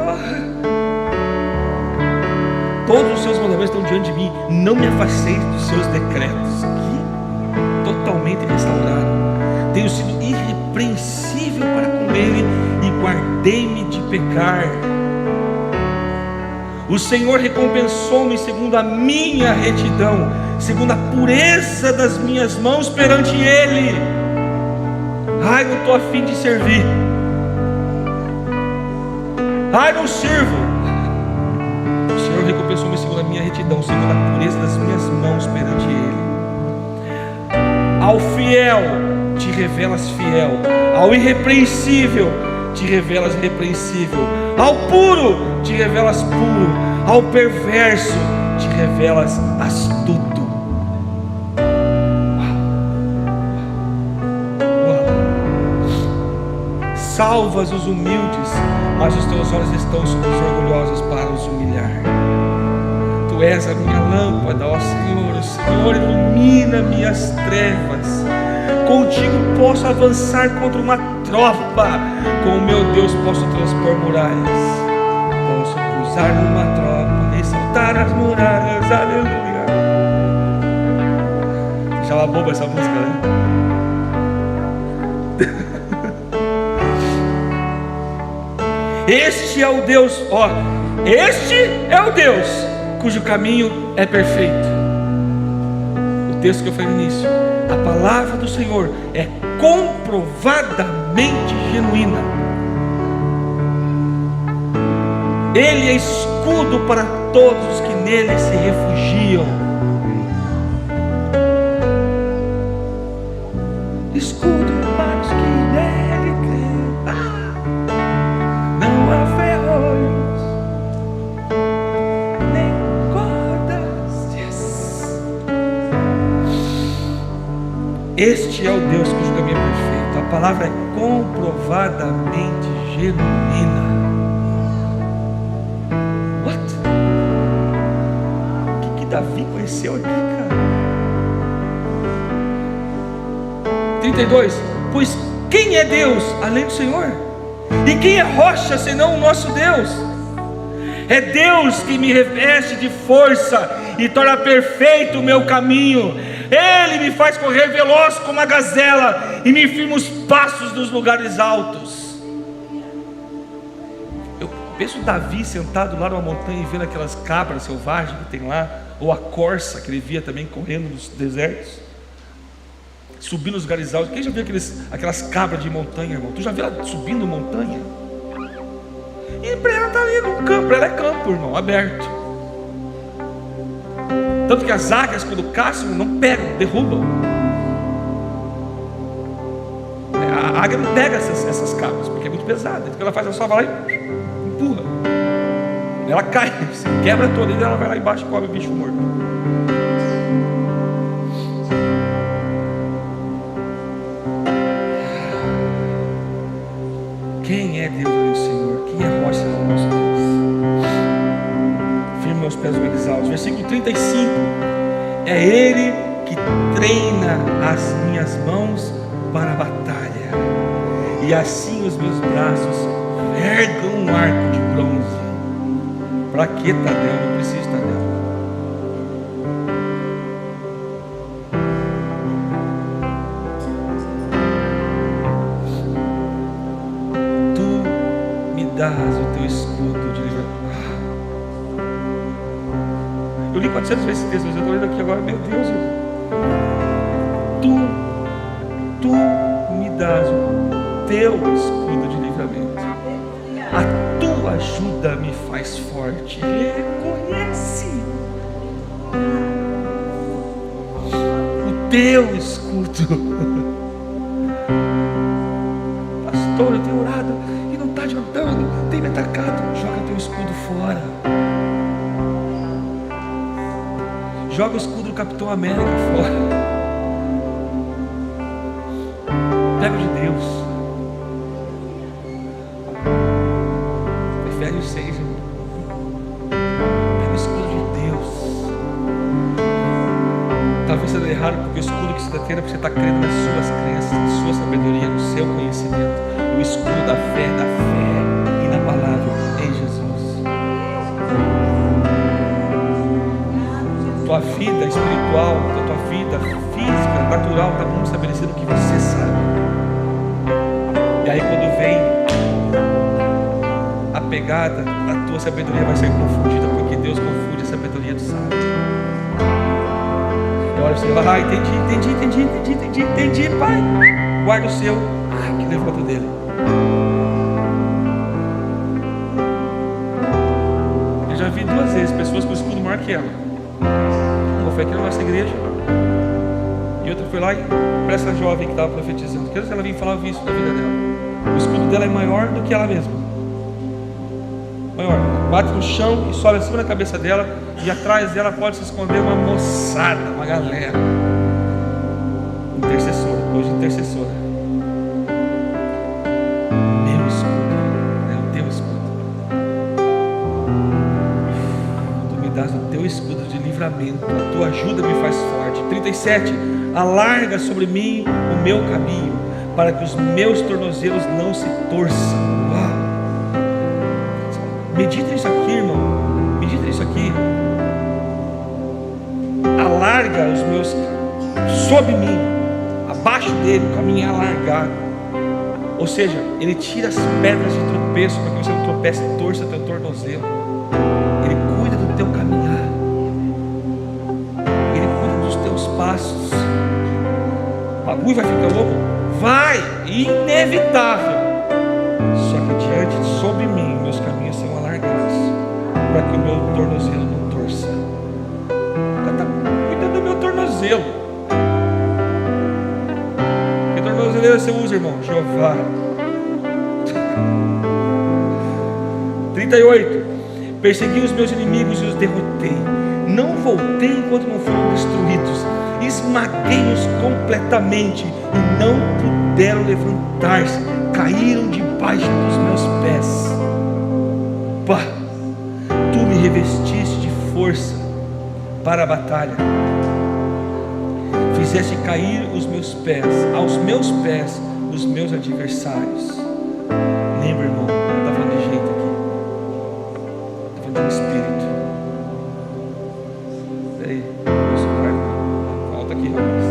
todos os seus mandamentos estão diante de mim, não me afastei dos seus decretos. Que totalmente restaurado. Tenho sido irrepreensível para com ele e guardei-me de pecar. O Senhor recompensou-me segundo a minha retidão, segundo a pureza das minhas mãos perante ele. Ai, não estou a fim de servir. Ai, não sirvo. O Senhor recompensou-me segundo a minha retidão, segundo a pureza das minhas mãos perante ele. Ao fiel te revelas fiel, ao irrepreensível te revelas irrepreensível, ao puro te revelas puro, ao perverso te revelas astuto. Salvas os humildes, mas os teus olhos estão sobre os orgulhosos para os humilhar. Tu és a minha lâmpada, ó Senhor. O Senhor ilumina minhas trevas. Contigo posso avançar contra uma tropa. Com o meu Deus posso transpor muralhas. Posso cruzar numa tropa e saltar as muralhas. Aleluia. Achava boba essa música, né? Este é o Deus, este é o Deus cujo caminho é perfeito. O texto que eu falei no início, a palavra do Senhor é comprovadamente genuína. Ele é escudo para todos os que nele se refugiam. escudo para os que nele creem. Não há ferrolhos, nem cordas. Yes. Este é o Deus cujo caminho é perfeito. A palavra é comprovadamente genuína. What? O que Davi conheceu aqui, cara? 32. Pois quem é Deus além do Senhor? E quem é rocha senão o nosso Deus? É Deus que me reveste de força e torna perfeito o meu caminho. Ele me faz correr veloz como a gazela e me firma os passos nos lugares altos. Eu penso Davi sentado lá numa montanha e vendo aquelas cabras selvagens que tem lá, ou a corça que ele via também correndo nos desertos, subindo os lugares altos. Quem já viu aquelas cabras de montanha, irmão? Tu já viu ela subindo montanha? E para ela está ali no campo, ela é campo, irmão, aberto. Tanto que as águias, quando caçam, não pegam, derrubam. A águia não pega essas cabras, porque é muito pesada. Então ela faz, ela só vai lá e empurra. Ela cai, se quebra toda, e ela vai lá embaixo e come o bicho morto. Quem é Deus além do Senhor? Quem é rocha no nosso Deus? Firme meus pés lugares altos. Versículo 35. É Ele que treina as minhas mãos para a batalha, e assim os meus braços vergam um arco de bronze. Para que Tadeu? Não precisa, Tadeu. Dás o teu escudo de livramento. Eu li 400 vezes esse texto, mas eu estou lendo aqui agora. Meu Deus, tu me dás o teu escudo de livramento. A tua ajuda me faz forte. Reconhece o teu escudo. Pastor, eu tenho orado, não está adiantando, tem me atacado. Joga teu escudo fora. Joga o escudo do Capitão América fora. Pega o de Deus. Efésios 6, irmão. Pega o escudo de Deus. Talvez você dê errado, porque o escudo que você está tendo é porque você está crendo nas suas crenças, na sua sabedoria, no seu conhecimento. O escudo da fé e na palavra em Jesus. Tua vida espiritual, tua vida física, natural, está muito estabelecido no que você sabe. E aí quando vem a pegada, a tua sabedoria vai ser confundida, porque Deus confunde a sabedoria do sábio. E olha, você vai, entendi, pai. Guarda o seu, que levanta dele. Eu já vi 2 vezes pessoas com escudo maior que ela. Uma foi aqui na nossa igreja, e outra foi lá e para essa jovem que estava profetizando. Quer dizer, ela vinha falar isso da vida dela. O escudo dela é maior do que ela mesma. Maior. Bate no chão e sobe acima da cabeça dela, e atrás dela pode se esconder uma moçada, uma galera. Intercessora, hoje intercessora. O teu escudo de livramento, a tua ajuda me faz forte. 37. Alarga sobre mim o meu caminho, para que os meus tornozelos não se torçam. Uau. Medita nisso aqui, irmão. Medita nisso aqui. Alarga os meus, sob mim, abaixo dele, o caminho é alargado. Ou seja, ele tira as pedras de tropeço para que você não tropece e torça teu tornozelo. Ele cuida do teu caminhar. Ele cuida dos teus passos. O bagulho vai ficar louco? Vai! Inevitável. Só que diante, sob mim, meus caminhos são alargados, para que o meu tornozelo não torça. Cuida do meu tornozelo. Porque brasileira você usa, irmão? Jeová. 38. Persegui os meus inimigos e os derrotei. Não voltei enquanto não foram destruídos. Esmaguei-os completamente e não puderam levantar-se. Caíram debaixo dos meus pés. Pá! Tu me revestiste de força para a batalha. Fizeste cair aos meus pés, os meus adversários. Lembra, irmão, não está falando de jeito aqui, está falando de um espírito. Peraí, volta aqui, rapaz.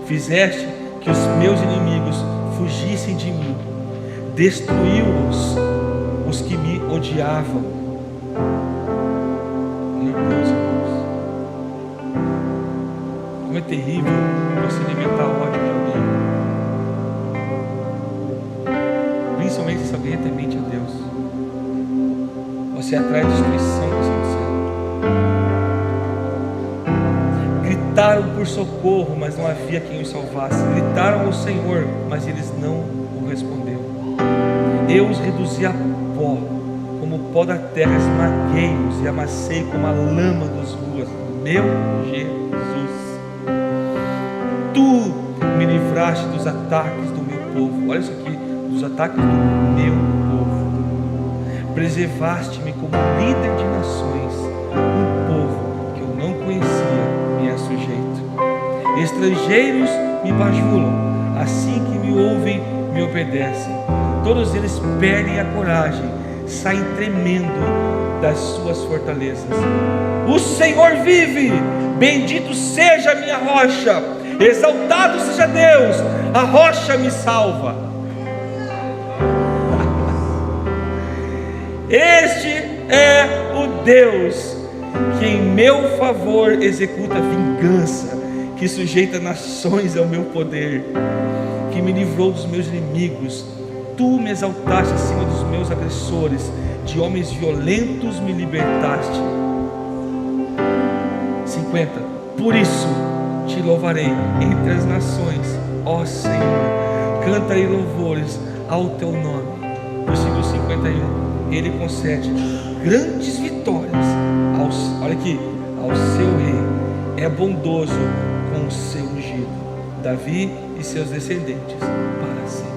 Fizeste que os meus inimigos fugissem de mim, destruiu-os os que me odiavam. Meu Deus, irmãos, como é terrível você alimentar o ódio de alguém, principalmente se alguém é temente a Deus. Você atrai destruição do seu ser. Gritaram por socorro, mas não havia quem os salvasse. Gritaram ao Senhor, mas eles não o responderam. Eu os reduzi a pó, como o pó da terra, esmaguei-os e amassei como a lama das ruas. Meu Jesus, Tu me livraste dos ataques do meu povo. Olha isso aqui, dos ataques do meu povo. Preservaste-me como líder de nações. Um povo que eu não conhecia me é sujeito. Estrangeiros me bajulam, assim que me ouvem, me obedecem. Todos eles perdem a coragem, saem tremendo das suas fortalezas. O Senhor vive, bendito seja a minha rocha, exaltado seja Deus, a rocha me salva. Este é o Deus que em meu favor executa vingança, que sujeita nações ao meu poder, que me livrou dos meus inimigos. Tu me exaltaste acima dos meus agressores, de homens violentos me libertaste. 50. Por isso te louvarei entre as nações, ó Senhor, cantarei louvores ao teu nome. Versículo 51. Ele concede grandes vitórias olha aqui, ao seu rei. É bondoso com o seu ungido, Davi e seus descendentes para sempre.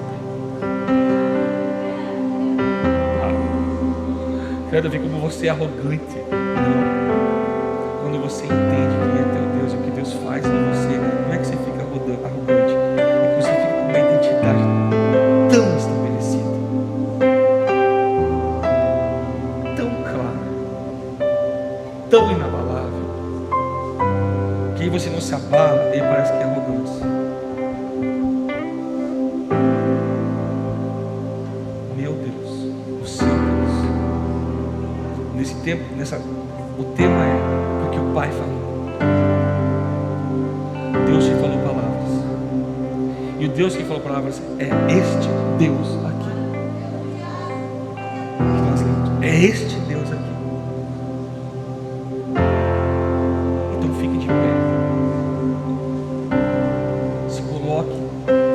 Quero ver como você é arrogante. Não. Quando você entende quem é teu Deus e o que Deus faz em você, não é que você fica arrogante, é que você fica com uma identidade tão estabelecida, tão clara, tão inabalável, que aí você não se abala e parece que é arrogância. Meu Deus, o seu Deus. Nesse tempo, o tema é porque o Pai falou. Deus te falou palavras. E o Deus que falou palavras é este Deus aqui. É este Deus aqui. Então fique de pé. Se coloque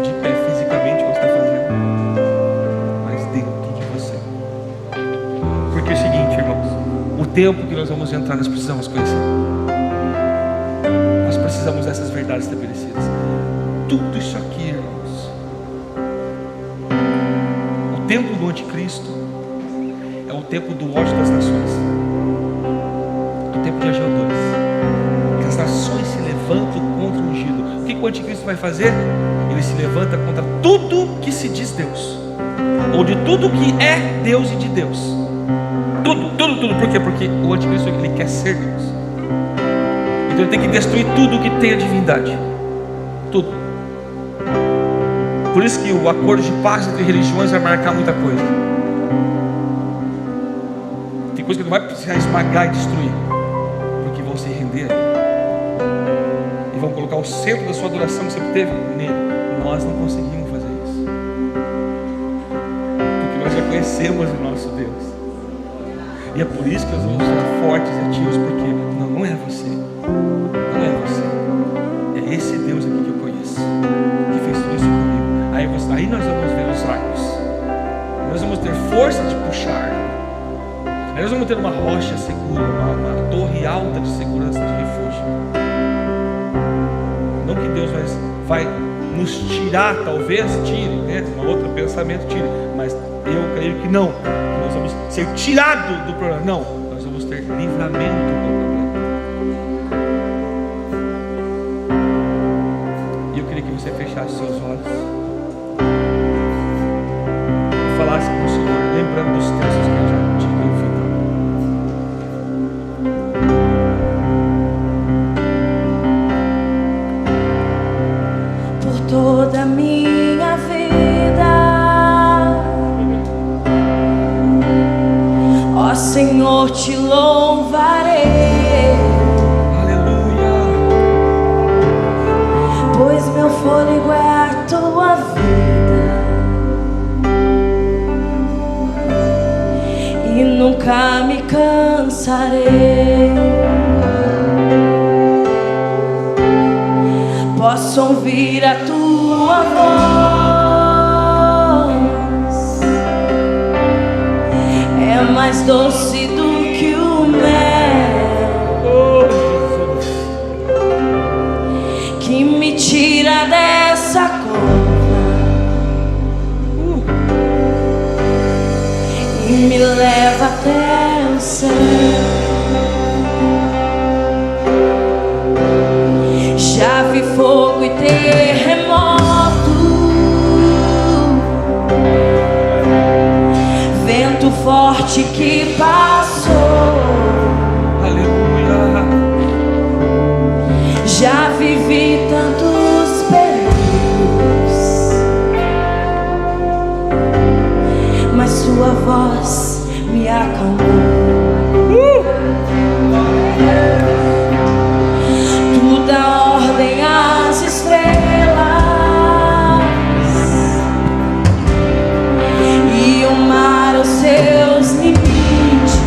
de pé fisicamente como você está fazendo, mas dentro de você. Porque é o seguinte, irmãos, o tempo que nós vamos entrar, nós precisamos conhecer. Nós precisamos dessas verdades estabelecidas. Tudo isso aqui, irmãos. O tempo do anticristo é o tempo do ódio das nações. O tempo de Ageu 2. Que as nações se levantam contra o ungido. O que o anticristo vai fazer? Ele se levanta contra tudo que se diz Deus, ou de tudo que é Deus e de Deus. Tudo. Por quê? Porque o anticristo, ele quer ser Deus. Então ele tem que destruir tudo que tem a divindade. Tudo. Por isso que o acordo de paz entre religiões vai marcar muita coisa. Tem coisa que não vai precisar esmagar e destruir, porque vão se render a ele. E vão colocar o centro da sua adoração que sempre teve nele. Nós não conseguimos fazer isso, porque nós já conhecemos o nosso Deus. E é por isso que nós vamos ser fortes e ativos, porque não é você. Não é você. É rocha segura, uma torre alta de segurança, de refúgio. Não que Deus vai nos tirar, talvez tire, né? Um outro pensamento tire, mas eu creio que não, que nós vamos ser tirados do problema. Não, nós vamos ter livramento do problema. E eu queria que você fechasse seus olhos e falasse com o Senhor, lembrando dos textos que eu já te ouvi. Toda a minha vida, ó Senhor, te louvarei. Aleluia. Pois meu fôlego é a tua vida e nunca me cansarei. Posso ouvir a tua voz, é mais doce do que o mel, que me tira dessa cova e me leva até o céu. Já vi fogo e terremoto, vento forte que passou. Aleluia. Já vivi tantos perigos, mas sua voz me acalmou. Tu dá ordem às estrelas e o mar aos seus limites.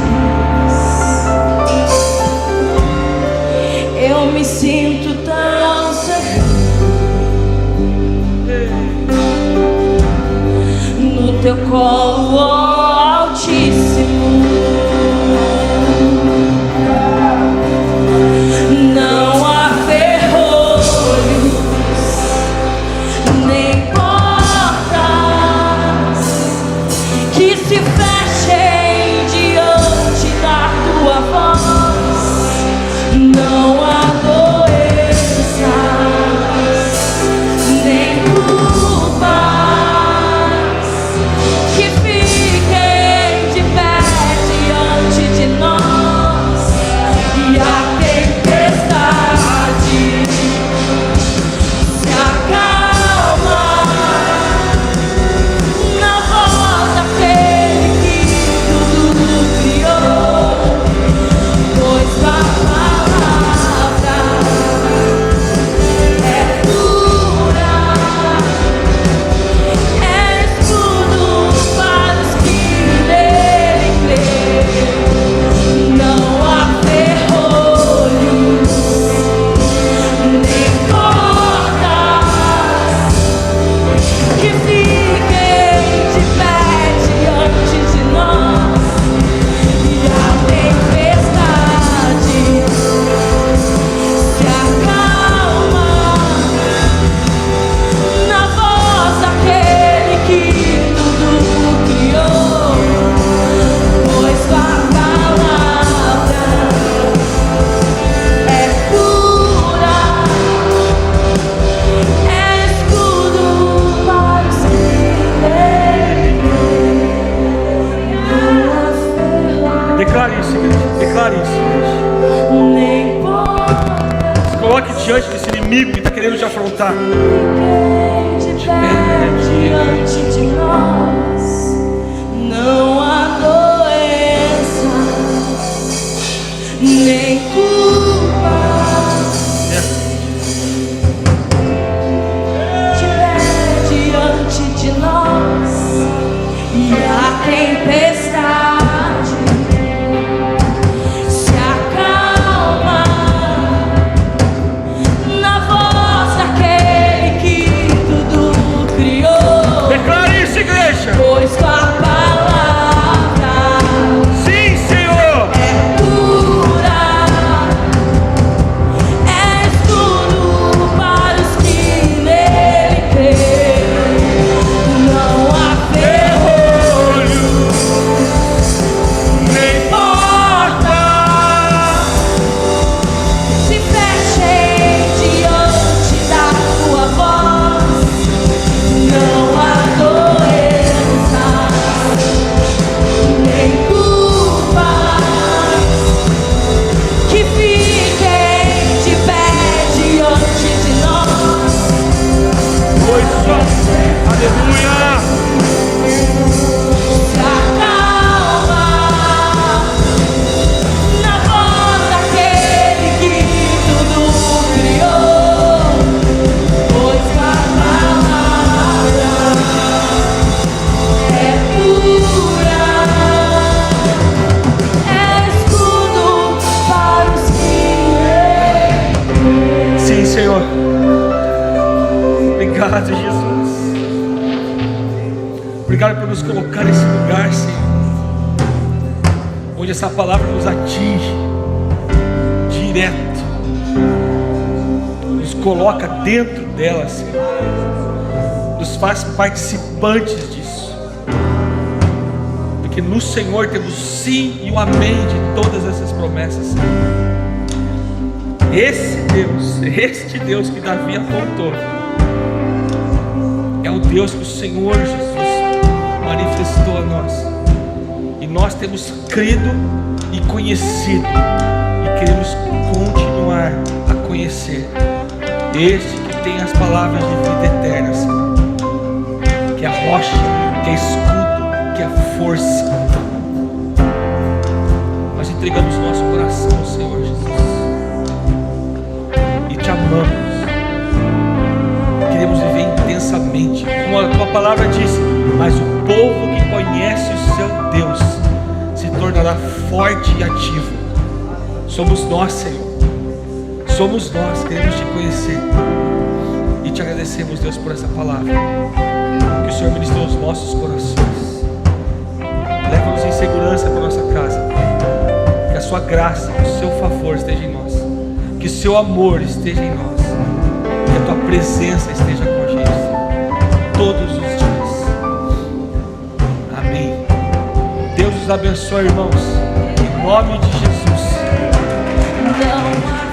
Eu me sinto tão seguro no teu colo, ó Altíssimo. Não há ferrolhos nem portas que se fechem diante da tua voz. Não há doenças nem culpas que fiquem de pé diante de nós. E a tempestade se acalma na voz daquele que tudo criou, pois a palavra é pura, é escudo para os que nele creem. Não há ferrolhos nem cordas que fiquem de pé diante de nós. E a tempestade se acalma na voz daquele que tudo criou, pois a palavra é pura, é escudo para os que nele creem. Não há ferrolhos Declare isso, igreja. Declare isso, igreja. nem portas Se coloque diante desse inimigo que está querendo te afrontar. de pé diante de nós. Não há doença nem culpa de pé diante de nós. E a tempestade se acalma na voz daquele que tudo criou, Declare isso, igreja. pois tua palavra Sim, Senhor. é Senhor. Obrigado, Jesus. Obrigado por nos colocar nesse lugar, Senhor, onde essa palavra nos atinge direto, nos coloca dentro dela, Senhor, nos faz participantes disso, porque no Senhor temos o sim e o amém de todas essas promessas, Senhor. Este Deus que Davi apontou, é o Deus que o Senhor Jesus manifestou a nós, e nós temos crido e conhecido, e queremos continuar a conhecer este que tem as palavras de vida eterna, Senhor, que é a rocha, que é escudo, que é a força. Nós entregamos nosso coração ao Senhor Jesus e te amamos. Queremos viver intensamente, como a tua palavra diz, mas o povo que conhece o seu Deus se tornará forte e ativo. Somos nós, Senhor, somos nós. Queremos te conhecer e te agradecemos, Deus, por essa palavra que o Senhor ministrou aos nossos corações. Leva-nos em segurança para a nossa casa, que a sua graça, o seu favor esteja em nós, que o seu amor esteja em nós, que a tua presença esteja com a gente, Senhor, todos os dias. Amém. Deus os abençoe, irmãos, em nome de Jesus. Não há